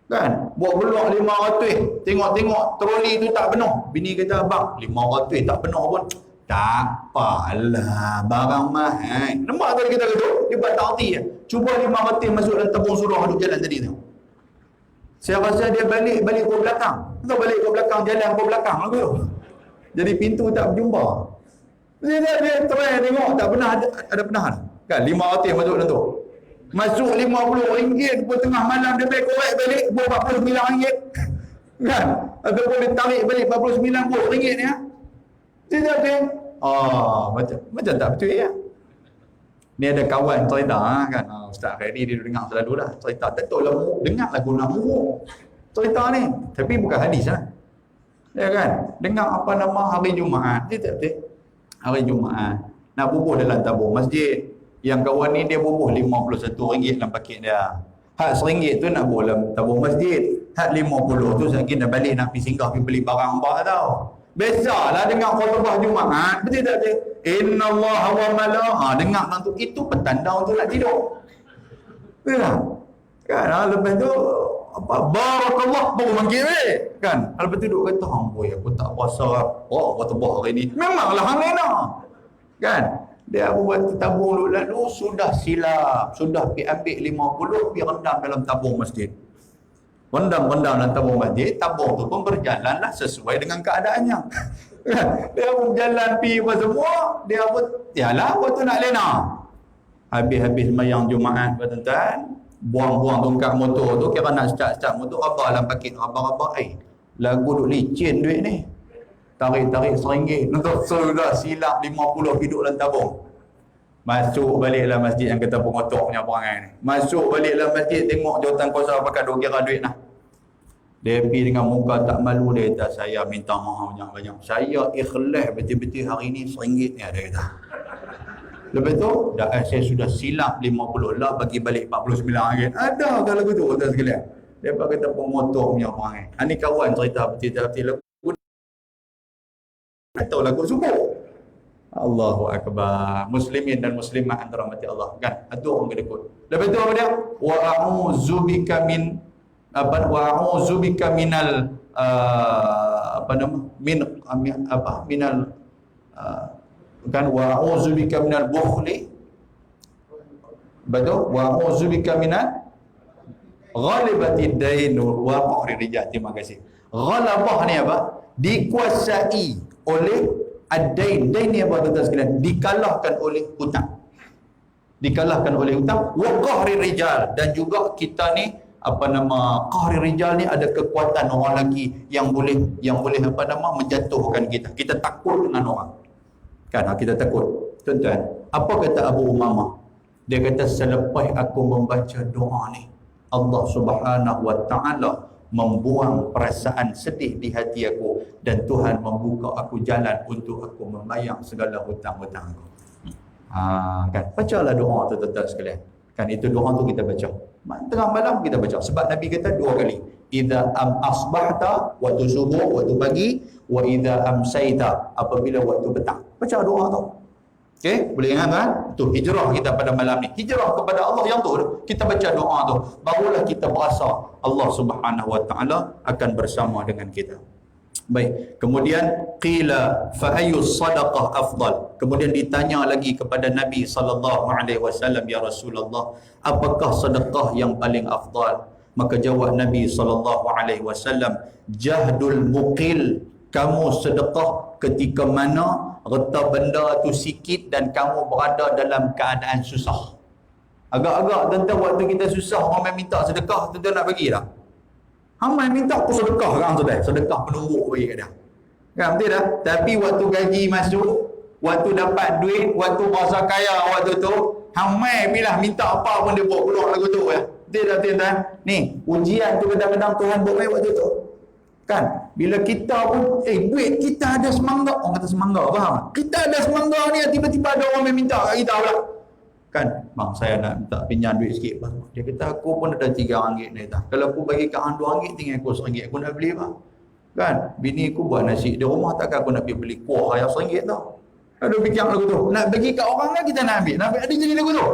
Kan? Buat beluak 500, tengok-tengok troli tu tak penuh. Bini kata, "Abang, 500 tak penuh pun." Tak apalah, barang mahal. Nampak tadi kita kata, dia buat ta'ati ya. Cuba 500 masuk dalam tabung surah duduk jalan tadi tu. Saya rasa dia balik ke belakang. Atau balik ke belakang, jalan ke belakang lah tu. Jadi pintu tak berjumpa. Dia try tengok, tak pernah ada pernah. Kan 500 masuk dalam tu. Masuk RM50 pun tengah malam dia korek balik RM49. Kan? Ataupun dia tarik balik RM49 ni ya. Tidak betul. Macam tak betul ya. Ni ada kawan cerita kan. Ustaz Khairi dia dengar selalu dah. Cerita tak tahu lah dengar lagu nak muruk. Cerita ni. Tapi bukan hadis lah. Ya kan? Dengar apa nama hari Jumaat. Dia tak betul. Hari Jumaat. Nak bubuh dalam tabung masjid. Yang kawan ni dia bubuh RM51 dalam paket dia. Hak RM1 tu nak bubuh dalam tabung masjid. Hak 50 tu lagi nak balik nak pergi singgah pergi beli barang apa tau. Biasalah dengar khutbah Jumaat. Betul tak betul? Inna Allah wa malaikatahu. Dengar tu itu petanda untuk nak tidur. Betul tak? Kan lepas tu apa barakallah baru manggil kan. Lepas tu duk kata amboi aku tak puasa. Khutbah hari ni. Memanglah hang nak. Kan? Dia buat tabung lalu sudah silap. Sudah pergi ambil 50 pergi rendam dalam tabung masjid. Rendam dalam tabung masjid, tabung tu pun berjalanlah sesuai dengan keadaannya. Dia pun berjalan pergi apa semua, dia pun yalah waktu nak lena. Habis sembahyang Jumaat tuan-tuan, buang tongkat motor tu kira nak start motor apa dalam paket apa lagu duk licin duit ni. Tarik RM1 untuk sudah silap 50 hidup dalam tabung. Masuk baliklah masjid yang kata pengotok punya perangai ni. Masuk baliklah masjid tengok jawatan kuasa pakai duk kira duit lah. Dia pergi dengan muka tak malu, dia kata saya minta maaf banyak-banyak. Saya ikhlas betul-betul hari ni RM1 ni dia kata. Lepas tu saya sudah silap 50 lah bagi balik RM49. Ada kalau lagu tu tuan sekalian. Dia kata pengotok punya perangai. Ini kawan cerita betul-betul lagu. Atau lagu subuh. Allahu Akbar. Muslimin dan muslimat antara mati Allah. Kan? Itu orang kedekut. Lepas tu apa dia? Wa a'udzubika min minal kan wa a'udzubika minal bukhli. Betul? Wa a'udzubika minal ghalibatid dain wa qahri rijal. Terima kasih. Ghalabah ni apa? Dikuasai oleh ad-dain. Dain ni apa tuan-tuan sekalian? Dikalahkan oleh hutang. Dikalahkan oleh hutang. Wa qahri rijal. Dan juga kita ni qahri rijal ni ada kekuatan orang lagi yang boleh menjatuhkan kita. Kita takut dengan orang. Kan kita takut. Tuan-tuan, apa kata Abu Umamah? Dia kata selepas aku membaca doa ni, Allah Subhanahu wa taala membuang perasaan sedih di hati aku dan Tuhan membuka aku jalan untuk aku membayar segala hutang-hutang aku. Kan bacalah doa tu tuan-tuan sekalian. Kan itu doa tu kita baca. Tengah malam kita baca. Sebab Nabi kata 2 kali. Idza asbahta, waktu subuh, waktu pagi, wa idza amsaita, apabila waktu petang. Baca doa tu. Okey, boleh ingat kan? Itu hijrah kita pada malam ni. Hijrah kepada Allah yang tu. Kita baca doa tu, barulah kita berasa Allah Subhanahu wa taala akan bersama dengan kita. Baik, kemudian qila fa ayyu sadaqah afdal. Kemudian ditanya lagi kepada Nabi sallallahu alaihi wasallam, ya Rasulullah, apakah sedekah yang paling afdal? Maka jawab Nabi sallallahu alaihi wasallam, jahdul muqil. Kamu sedekah ketika mana reta benda tu sikit dan kamu berada dalam keadaan susah. Agak-agak tentang waktu kita susah orang minta sedekah, tentu nak bagi tak? Hamai minta aku sedekah kan tu dah. Sedekah penumbuk bagi kat dia. Kan betul tak? Tapi waktu gaji masuk, waktu dapat duit, waktu rasa kaya waktu tu, hamai bilah minta apa pun dia buat keluar lagu tu ya. Betul tak tuan-tuan? Ni, ujian tu kadang-kadang Tuhan buat main waktu tu. Kan? Bila kita pun duit kita ada semangga, orang kata semangga, faham? Kita ada semangga ni tiba-tiba ada orang minta kat kita pula. Kan, bang saya nak minta pinjam duit sikit bang. Dia kata aku pun ada RM3 ni tak. Kalau aku bagi kat hang RM2 tinggal aku RM1. Aku nak beli apa? Kan, bini aku buat nasi di rumah, takkan aku nak pergi beli kuah yang RM1 tau. Ada fikir lagu tu. Nak bagi kat orang kan kita nak ambil. Nak ambil ada jadi lagu tu.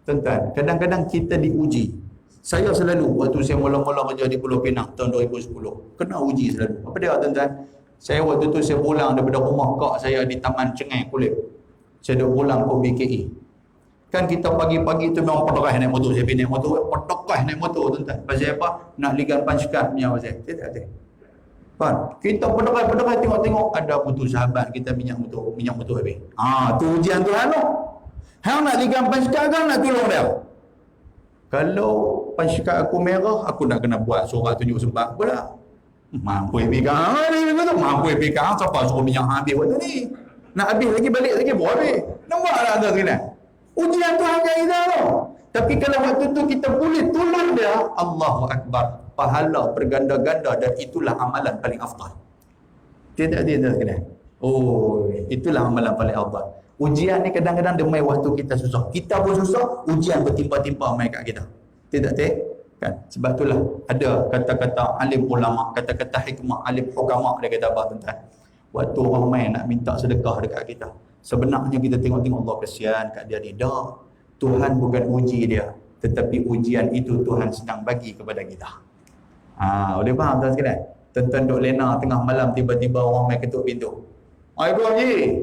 Tuan-tuan, kadang-kadang kita diuji. Saya selalu waktu saya mula-mula kerja di Pulau Pinang tahun 2010, kena uji selalu. Apa dia tuan-tuan? Saya waktu tu saya pulang daripada rumah kak saya di Taman Cengai Kulit. Saya dah pulang ke BKE. Kan kita pagi-pagi tu memang pedekah naik motor. Saya pergi naik motor, pedekah naik motor tuan-tuan. Pasal apa? Nak ligan pansekat punya pasal. Saya tak ada. Kan? Kita pedekah tengok-tengok ada putus sahabat kita minyak motor habis. Tu ujian Tuhan tu. Hang nak ligan pansekat kan nak tolong dia. Kalau pansekat aku merah, aku nak kena buat surat tunjuk sebab pula. Mampu fikir ni betul. Mampu fikir siapa suruh minyak habis waktu ni. Nak habis lagi balik lagi buat habis. Nampaklah tuan sekalian. Ujian Tuhan kat kita tu. Tapi kalau waktu tu kita boleh tolong dia, Allahu Akbar. Pahala berganda-ganda dan itulah amalan paling afdal. Tidak kena. Oh, itulah amalan paling afdal. Ujian ni kadang-kadang dia mai waktu kita susah. Kita pun susah, ujian bertimpa-timpa mai kat kita. Tidak kan? Sebab itulah ada kata-kata alim ulama, kata-kata hikmah alim hukama, dia kata apa tuan-tuan? Waktu orang mai nak minta sedekah dekat kita, sebenarnya kita tengok-tengok Allah kesian kat dia ni. Dah, Tuhan bukan uji dia, tetapi ujian itu Tuhan sedang bagi kepada kita. Boleh faham tuan sekalian? Tuan-tuan duk lena tengah malam, tiba-tiba orang mai ketuk pintu. Assalamualaikum Haji.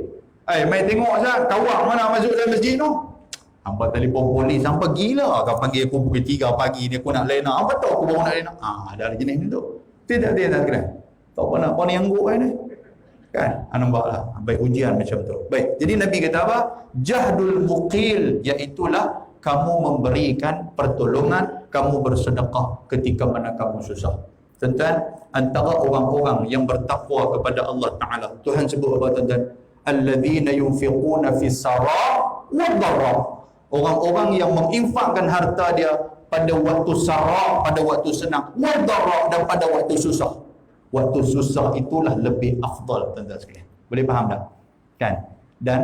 Mai tengok Ustaz, kawan mana masuk dalam masjid tu? Hampa telefon polis, hampa gila kau panggil aku pukul 3 pagi ni aku nak lena. Hampa tahu aku baru nak lena. Ada jenis ni tu. Tidak sekalian. Tak apa nak ni angguk ni. Kan? Nampaklah. Baik ujian macam tu. Baik. Jadi Nabi kata apa? Jahdul muqil, iaitulah kamu memberikan pertolongan, kamu bersedekah ketika mana kamu susah. Tuan-tuan, antara orang-orang yang bertakwa kepada Allah Ta'ala, Tuhan sebut apa tuan-tuan? Alladzina yunfiquna fis sara' wad dharra. Orang-orang yang menginfakkan harta dia pada waktu sara', pada waktu senang, wad dharra, dan pada waktu susah. Waktu susah itulah lebih afdal tuan-tuan sekalian. Boleh faham tak? Kan? Dan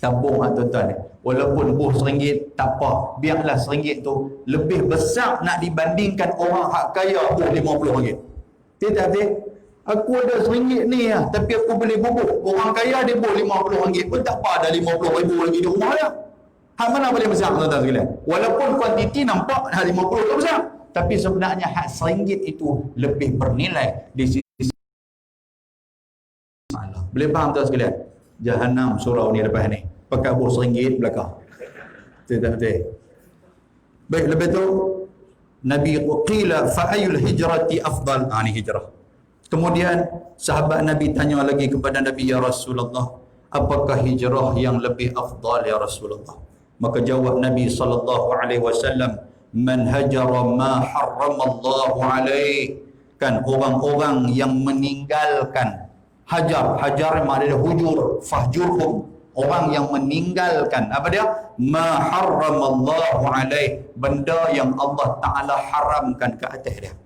tabung tuan-tuan, walaupun RM1 tak apa, biarlah RM1 tu lebih besar nak dibandingkan orang hak kaya RM50. Tidak. Aku ada RM1 ni lah, tapi aku boleh bubuk. Orang kaya dia boleh RM50 pun tak apa, ada RM50,000 lagi di rumah dia. Hak mana boleh besar tuan-tuan sekalian? Walaupun kuantiti nampak hak 50 tu besar, tapi sebenarnya hak RM1 itu lebih bernilai di sisi Allah. Boleh faham tuan sekalian? Jahannam surau ni lepas ni. Pakai bos RM1 belakang. Tidak. Baik, lepas tu Nabi qila fa ayul hijrati afdal. Ni hijrah. Kemudian sahabat Nabi tanya lagi kepada Nabi, ya Rasulullah, apakah hijrah yang lebih afdal ya Rasulullah? Maka jawab Nabi sallallahu alaihi wasallam, man hajara ma harramallahu alaihi. Kan orang-orang yang meninggalkan hajar maknanya hujur, fahjurhum, orang yang meninggalkan apa dia? Ma harramallahu alaihi, benda yang Allah Taala haramkan ke atas dia.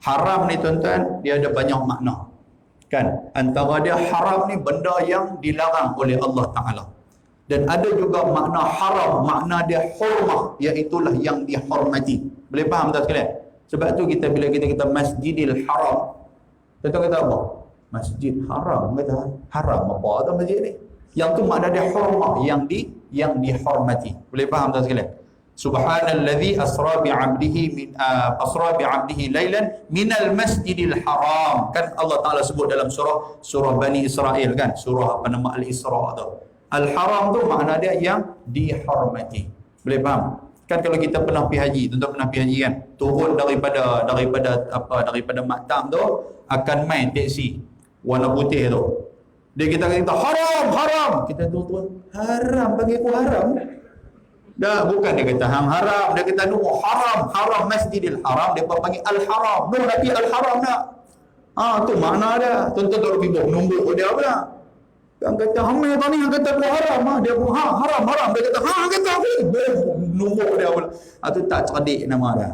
Haram ni tuan-tuan, dia ada banyak makna. Kan? Antara dia haram ni benda yang dilarang oleh Allah Taala. Dan ada juga makna haram, makna dia hurmah, iaitulah yang dihormati. Boleh faham tak sekalian? Sebab tu kita bila kita kata Masjidil Haram, tuan-tuan kata apa? Masjid Haram, kata haram apa tu masjid ni? Yang tu makna dia hurmah, yang dihormati. Boleh faham tak sekalian? Subhanallazi asra bi'abdihi lailan minal masjidil haram. Kan Allah Taala sebut dalam surah Bani Israel, kan? Surah apa nama Al-Isra tu. Al-Haram tu makna dia yang dihormati. Boleh faham? Kan kalau kita pernah pergi haji, tuan-tuan pernah pergi haji kan? Turun daripada maktam tu akan main teksi warna putih tu. Dia kita kata haram. Kita turun, haram, bagi aku haram. Dah, bukan dia kata hang haram, dia kata haram Masjidil Haram, dia panggil Al-Haram. Nabi Al-Haram nak. Tu makna dia. Tuan-tuan tak pergi nombor dia apa nak? Kan kata hamil tadi yang kata aku haram, dia pun haram. Dia kata hang kata aku nombor dia pula. Tu tak cerdik nama dia.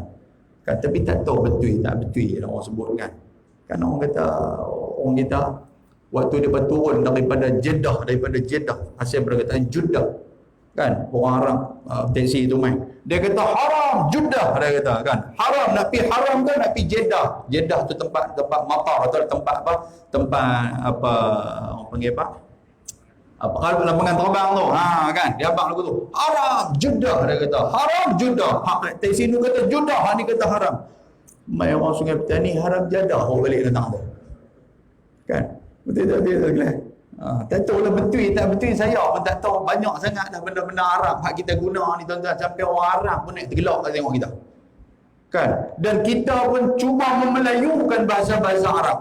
Kan tapi tak tahu betul orang sebut kan. Kan orang kita waktu dia berturun daripada Jeddah, asal perkataan Jeddah. Kan orang Arab teksi tu main, dia kata haram Jeddah, dia kata kan haram, nak pergi haram kan, nak pergi Jeddah tu tempat matar atau tempat orang panggil apa lambangan terbang tu, kan dia abang lagu tu haram Jeddah, dia kata haram Jeddah. Teksi tu kata Jeddah, ni kata haram. Mai orang Sungai Petani haram Jeddah, balik datang tu kan. Betul tak dia tak tahu lah betul tak betul, saya pun tak tahu. Banyak sangat dah benda-benda Arab hak kita guna ni tuan-tuan, sampai orang Arab pun nak tergelak tengok kita kan. Dan kita pun cuba memelayukan bahasa-bahasa Arab.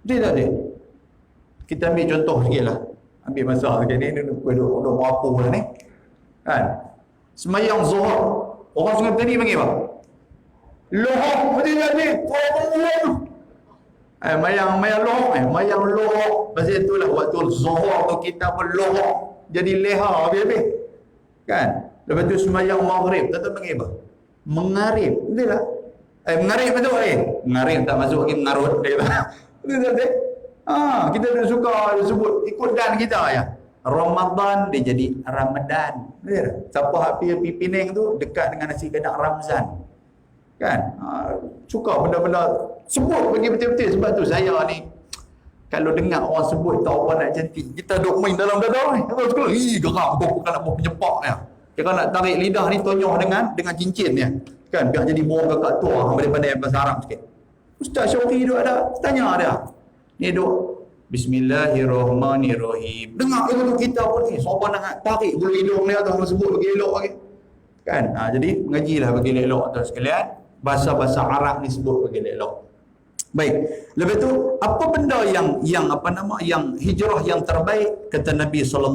Betul tak dia? Kita ambil contoh sikit lah, ambil masa sikit ni duduk berapa lah ni kan. Semayang Zuhur, orang Sungai Petani panggil apa? Lohor. Betul tak dia? Mayang lohor. Pasal itulah waktu zuhur tu kita pun lohor jadi leha habis-habis kan. Lepas tu semayang maghrib, tuan-tuan panggil apa? Mengarib. Betul tak? Mengarib betul mengarib tak masuk lagi mengarut dia. Betul tak? Kita dah suka sebut ikut dan kita ya. Ramadan dia jadi Ramadan. Betul? Siapa hak pergi Penang tu dekat dengan nasi Padang Ramzan. Kan? Suka benda-benda sebut bagi betul-betul. Sebab tu saya ni kalau dengar orang sebut tahu apa nak cantik, kita duk main dalam dada ni. Kita suka, gerak bukan nak penyepak ya. Kita nak tarik lidah ni tonyoh dengan cincin ya. Kan biar jadi burung kakak tua hang pandai bahasa Arab sikit. Ustaz Syauqi duk ada tanya dia. Ni duk Bismillahirrahmanirrahim. Dengar dulu kita pun ni. Sobat nak tarik bulu hidung dia atau sebut bagi elok lagi. Kan? Jadi mengajilah bagi elok tu sekalian. Bahasa-bahasa Arab ni sebut bagi elok. Baik. Lepas tu apa benda yang hijrah yang terbaik kata Nabi SAW,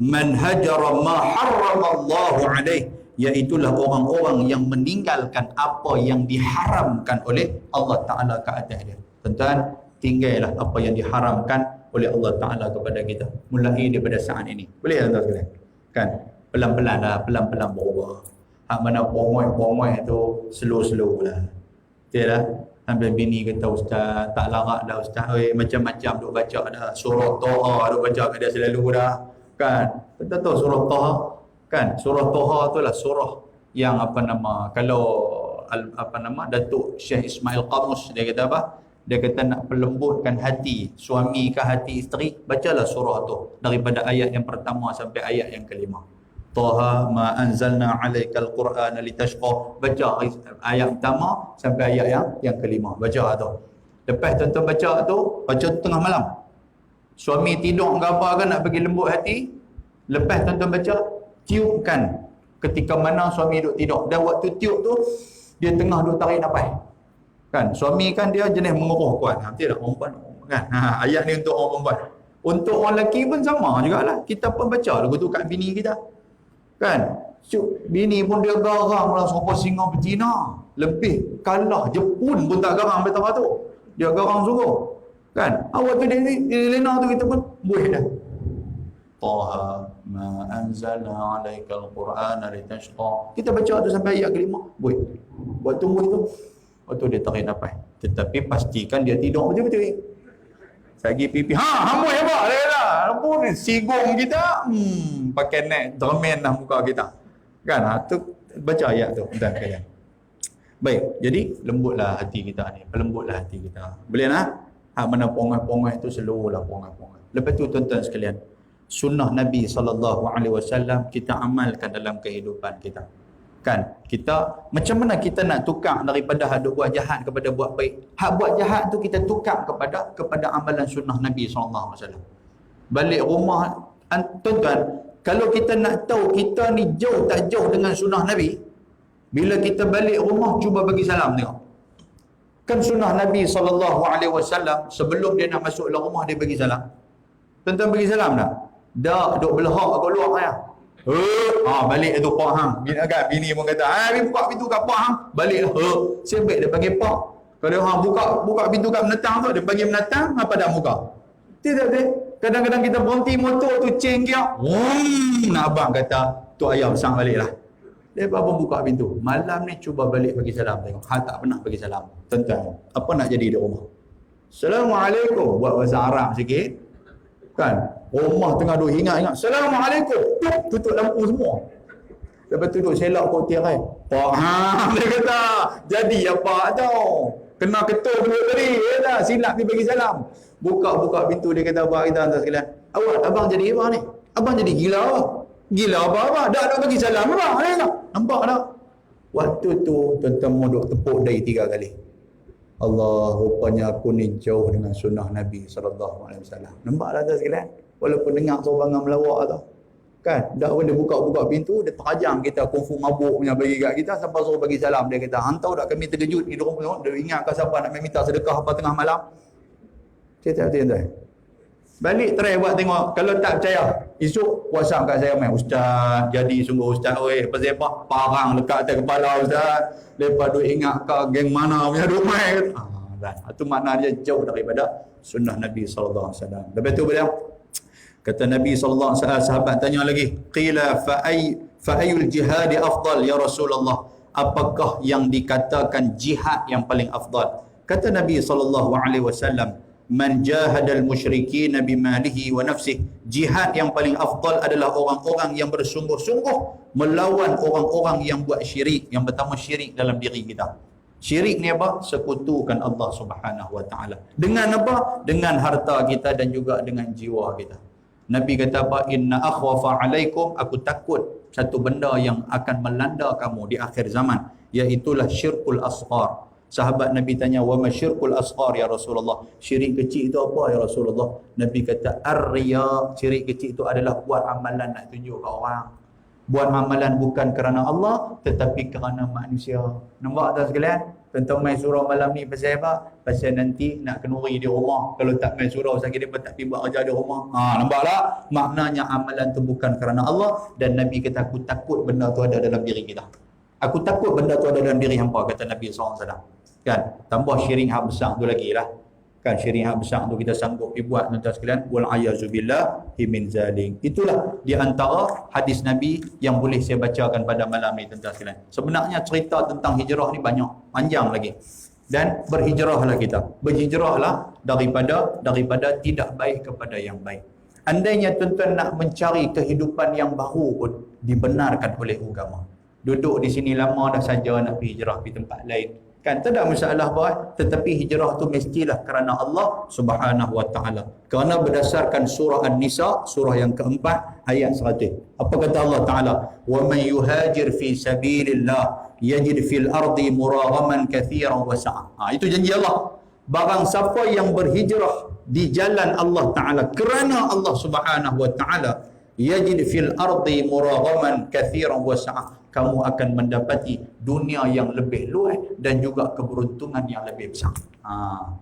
man hajara ma harramallahu alaih, iaitulah orang-orang yang meninggalkan apa yang diharamkan oleh Allah Taala ke atas dia. Tuan-tuan, tinggallah apa yang diharamkan oleh Allah Ta'ala kepada kita mulai daripada saat ini. Boleh tuan-tuan sekalian? Kan? Pelan-pelan lah, pelan-pelan berubah. Hak mana pongoi tu slow-slow lah. Betul lah? Sampai bini kata, Ustaz, tak larat dah Ustaz. Macam-macam duk baca dah. Surah Toha duk baca kat dia selalu dah. Kan? Kita tahu surah Toha? Kan? Surah Toha tu lah surah yang kalau Datuk Syekh Ismail Qamus dia kata apa? Dia kata nak pelembutkan hati suami ke hati isteri, bacalah surah tu daripada ayat yang pertama sampai ayat yang kelima. Taha ma anzalna alaikal qur'ana litashqa. Baca ayat pertama sampai ayat yang kelima. Baca tu. Lepas tuan-tuan baca tu, baca tengah malam. Suami tidur ke apa kan nak bagi lembut hati. Lepas tuan-tuan baca, tiupkan ketika mana suami duduk tidur. Dan waktu tiup tu dia tengah duduk tarik nafas. Kan suami kan dia jenis menguruh kuat. Betul tak perempuan kan? Ayat ni untuk orang perempuan. Untuk orang lelaki pun sama jugalah. Kita pun baca lagu tu kat bini kita. Kan? Bini pun dia garang lah serupa singa betina. Lebih kalah Jepun pun tak garang betapa tu. Dia garang sungguh. Kan? Waktu dia lena tu kita pun buih dah. Taha ma anzalna alaikal qur'ana litashqa. Kita baca tu sampai ayat kelima, buih. Buat tunggu tu. Waktu dia tarik nafas. Tetapi pastikan dia tidur betul-betul. Sagi pipi. Hamboi hebat dia lah. Pun sigong kita. Pakai net dermen dah muka kita. Kan? Tu baca ayat tu. Dan kalian. Baik. Jadi lembutlah hati kita ni. Pelembutlah hati kita. Boleh lah? Hak mana pongah-pongah tu seluruhlah pongah-pongah. Lepas tu tuan-tuan sekalian, sunnah Nabi SAW kita amalkan dalam kehidupan kita. Kan? Kita macam mana kita nak tukar daripada hak buat jahat kepada buat baik. Hak buat jahat tu kita tukar kepada amalan sunnah Nabi SAW. Balik rumah, tuan-tuan, kalau kita nak tahu kita ni jauh tak jauh dengan sunnah Nabi, bila kita balik rumah cuba bagi salam tengok. Kan sunnah Nabi SAW sebelum dia nak masuk dalam rumah dia bagi salam. Tuan-tuan bagi salam tak? Dak duk belahak kat luar ya. Balik tu pak hang. Bini pun kata, "Bini buka pintu kat pak hang." Balik sebab dia panggil pak. Kalau hang buka pintu kat menatang tu, dia panggil menatang apa dah buka. Tidak. Kadang-kadang kita berhenti motor tu ceng dia. Nak abang kata, "Tu ayam sang baliklah." Dia pun buka pintu. Malam ni cuba balik bagi salam tengok. Hang tak pernah bagi salam. Tuan-tuan, apa nak jadi di rumah? Assalamualaikum. Buat bahasa Arab sikit. Kan? Rumah tengah duk ingat. Assalamualaikum. Tutup lampu semua. Lepas tu duk selak kotir kan. Pak dia kata, jadi apa tau? Kena ketul dulu tadi. Dah silap dia bagi salam. Buka pintu dia kata, "Abang kita hantar sekalian. Abang jadi apa ni? Abang jadi gila apa? Gila apa? Dah bagi salam abang." Nampak tak? Waktu tu tuan-tuan mau duk tepuk dahi 3 kali. Allah, rupanya aku ni jauh dengan sunnah Nabi SAW. Nampak tak sekalian? Walaupun dengar seorang melawak tu. Kan? Dah pun dia buka pintu, dia terajang kita kungfu mabuk punya bagi kat kita, sampai suruh bagi salam. Dia kata, "Hantau tak kami terkejut di rumah, dia ingatkan siapa nak minta sedekah apa tengah malam." Cerita tuan-tuan. Balik try buat tengok. Kalau tak percaya, esok WhatsApp kat saya main, "Ustaz, jadi sungguh Ustaz pasal apa? Parang dekat atas kepala Ustaz. Lepas duk ingat ke geng mana punya duk main." Itu makna dia jauh daripada sunnah Nabi SAW. Lepas tu beliau kata Nabi SAW, sahabat tanya lagi, "Qila fa'ayul jihadi afdal ya Rasulullah?" Apakah yang dikatakan jihad yang paling afdal? Kata Nabi SAW, man jahadal musyrikin bimalihi wa nafsihi. Jihad yang paling afdal adalah orang-orang yang bersungguh-sungguh melawan orang-orang yang buat syirik. Yang pertama, syirik dalam diri kita. Syirik ni apa? Sekutukan Allah Subhanahu wa taala. Dengan apa? Dengan harta kita dan juga dengan jiwa kita. Nabi kata apa? Inna akhwafa alaikum, aku takut satu benda yang akan melanda kamu di akhir zaman, iaitulah syirkul asghar. Sahabat Nabi tanya, wa ma syirkul asghar ya Rasulullah? Syirik kecil itu apa ya Rasulullah? Nabi kata ar-riya. Syirik kecil itu adalah buat amalan nak tunjuk ke orang. Buat amalan bukan kerana Allah tetapi kerana manusia. Nampak tak sekalian? Tentang main surau malam ni pasal apa? Pasal nanti nak kenuri di rumah. Kalau tak main surau sakit dia tak pergi buat kerja di rumah. Nampak tak? Maknanya amalan tu bukan kerana Allah. Dan Nabi kata, aku takut benda tu ada dalam diri kita. Aku takut benda tu ada dalam diri hampa, kata Nabi SAW. Kan? Tambah syirik hak besar tu lagi lah. Kan syirik hak besar tu kita sanggup dibuat, tuan-tuan sekalian. Wal'ayazubillahi min zalik. Itulah di antara hadis Nabi yang boleh saya bacakan pada malam ni, tuan-tuan sekalian. Sebenarnya cerita tentang hijrah ni banyak, panjang lagi. Dan berhijrahlah kita. Berhijrahlah daripada tidak baik kepada yang baik. Andainya tuan-tuan nak mencari kehidupan yang baru pun dibenarkan oleh agama. Duduk di sini lama dah saja nak pergi hijrah pergi tempat lain. Kan tak ada masalah apa, tetapi hijrah tu mestilah kerana Allah Subhanahu wa taala. Kerana berdasarkan surah An-Nisa, surah yang keempat ayat 100. Apa kata Allah Taala? Wa man yuhajir fi sabilillah yajid fil ardi muraghaman katsiran wa sa'a. Itu janji Allah. Barang siapa yang berhijrah di jalan Allah Taala kerana Allah Subhanahu wa taala, yajid fil ardi muraghaman katsiran wa sa'a, kamu akan mendapati dunia yang lebih luas dan juga keberuntungan yang lebih besar.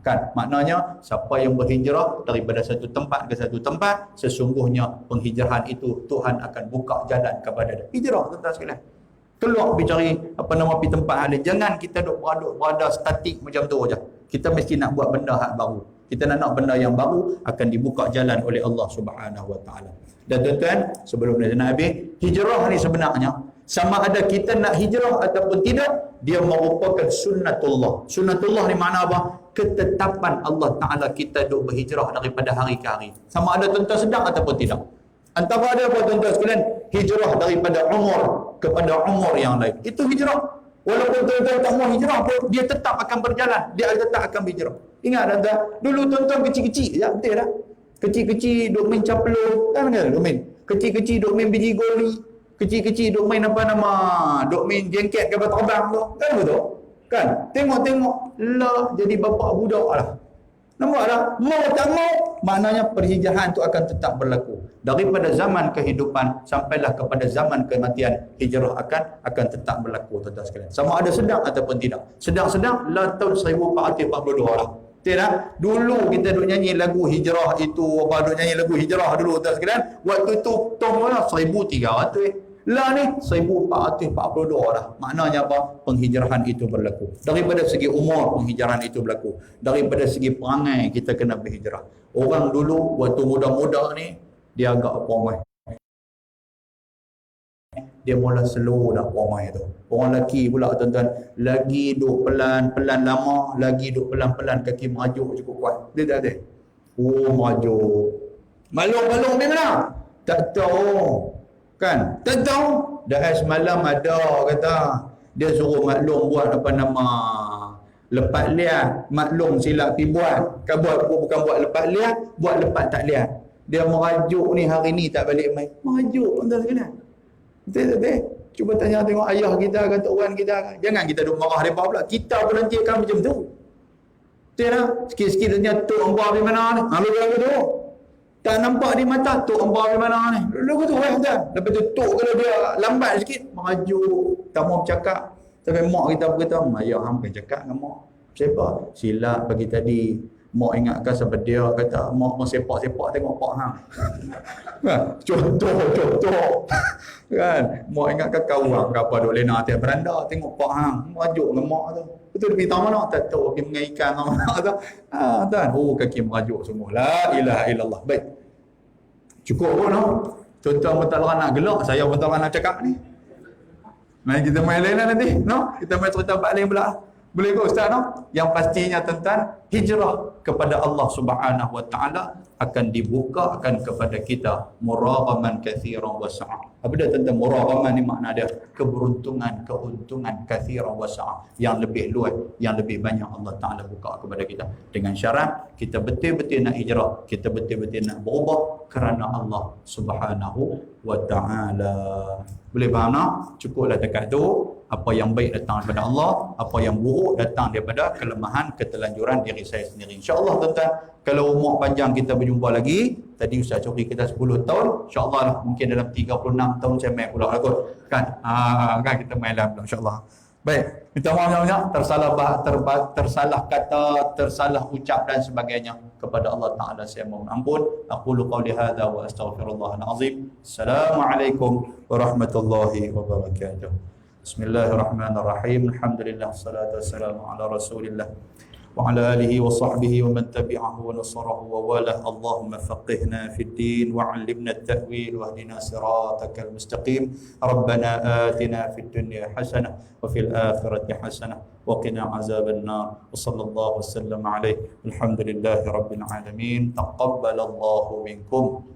Kan maknanya siapa yang berhijrah daripada satu tempat ke satu tempat, sesungguhnya penghijrahan itu Tuhan akan buka jalan kepada dia. Hijrah, tuan-tuan sekalian. Keluar pergi cari pergi tempat lain. Jangan kita duk berada statik macam tu aja. Kita mesti nak buat benda hak baru. Kita nak benda yang baru, akan dibuka jalan oleh Allah Subhanahu wa taala. Dan tuan-tuan, sebelum nak habis, hijrah ni sebenarnya sama ada kita nak hijrah ataupun tidak, dia merupakan sunnatullah. Sunnatullah ni makna apa? Ketetapan Allah Ta'ala kita duk berhijrah daripada hari ke hari. Sama ada tuan-tuan sedang ataupun tidak. Antara ada apa tuan-tuan sekalian? Hijrah daripada umur kepada umur yang lain. Itu hijrah. Walaupun tuan-tuan tak mau hijrah pun, dia tetap akan berjalan. Dia tetap akan berhijrah. Ingat tuan-tuan, dulu tuan-tuan kecil-kecil, ya betul tak? Kecil-kecil duk main caplok, kan duk main. Kecil-kecil duk main biji goli. Kecil-kecil duk main duk main jengket kapal terbang tu. Kan betul? Kan? Tengok-tengok lah jadi bapak budak lah. Nampak tak? Mau tak mau, maknanya perhijrahan tu akan tetap berlaku. Daripada zaman kehidupan sampailah kepada zaman kematian, hijrah akan tetap berlaku, tuan-tuan sekalian. Sama ada sedang ataupun tidak. Sedang-sedang lah tahun 1442 lah. Tidak? Dulu kita duk nyanyi lagu hijrah itu, duk nyanyi lagu hijrah dulu, tuan sekalian. Waktu itu tahun 1300. Lah ni 1442 dah. Maknanya apa? Penghijrahan itu berlaku. Daripada segi umur penghijrahan itu berlaku. Daripada segi perangai kita kena berhijrah. Orang dulu waktu muda-muda ni dia agak perangai. Dia mula slow dah perangai tu. Orang lelaki pula tuan-tuan, lagi duk pelan-pelan lama, lagi duk pelan-pelan kaki merajuk cukup kuat. Dia tak ada. Oh merajuk. Malung-malung di mana? Tak tahu. Kan? Tak tahu. Dah semalam ada kata dia suruh maklum buat lepat liat. Maklum silap pergi buat. Kan bukan buat lepat liat, buat lepat tak liat. Dia merajuk ni hari ni tak balik main. Merajuk tuan-tuan sekalian. Betul. Cuba tanya tengok ayah kita kan, tok wan kita kan. Jangan kita duk marah depa pula. Kita pun nanti akan macam tu. Betul tak? Sikit-sikit tanya tok hangpa di mana ni? Lalu tu. Tak nampak di mata tok hangpa di mana ni? Lalu tu tuan. Lepas tu tok kalau dia lambat sikit, merajuk, tak mau bercakap. Sampai mak kita berkata, ayah hang bukan cakap dengan mak. Siapa? Silap pagi tadi. Mak ingatkan sebab dia kata mak sepak-sepak tengok pak hang. Contoh. Kan? Mak ingatkan kawan ke apa duk lena atas beranda tengok pak hang merajuk dengan mak tu. Betul dia pergi tahu mana? Tak tahu pergi mengaikan dengan mak tu. Tuan. Oh kaki merajuk semua. La ilaha illallah. Baik. Cukup pun no. Contoh mentala nak gelak, saya mentala nak cakap ni. Mari kita main lain lah nanti. No? Kita main cerita bab lain pula. Boleh ke Ustaz? No? Yang pastinya tuan-tuan, hijrah kepada Allah Subhanahu Wa Taala akan dibuka akan kepada kita muraghaman katsiran wa sa'a. Apa dia tuan-tuan? Muraghaman ni makna dia keberuntungan, keuntungan katsiran wa sa'a, yang lebih luas, yang lebih banyak Allah Taala buka kepada kita. Dengan syarat kita betul-betul nak hijrah, kita betul-betul nak berubah kerana Allah Subhanahu Wa Taala. Boleh faham tak? Cukuplah dekat tu. Apa yang baik datang daripada Allah, apa yang buruk datang daripada kelemahan, ketelanjuran diri saya sendiri. InsyaAllah tuan-tuan, kalau umur panjang kita berjumpa lagi. Tadi Ustaz Coki kita 10 tahun, insyaAllah lah, mungkin dalam 36 tahun saya main pula lah kot. Kan? Kan kita main dalam insyaAllah. Baik, minta maaf banyak-banyak, tersalah kata, tersalah ucap dan sebagainya. Kepada Allah Ta'ala saya mohon ampun. Aqulu qawli hadha wa astaghfirullahal azim. Assalamualaikum warahmatullahi wabarakatuh. Bismillahirrahmanirrahim. Alhamdulillah, salatu wassalamu ala Rasulillah wa ala alihi wa sahbihi wa man tabi'ahu wa nasarahu wa walah. Allahumma faqihna fid din wa 'allimna at-ta'wil wa hdina siratakal mustaqim. Rabbana atina fid dunya hasanah wa fil akhirati hasanah wa qina azaban nar. Wa sallallahu wasallam alaihi. Alhamdulillahi rabbil alamin. Taqabbalallahu minkum.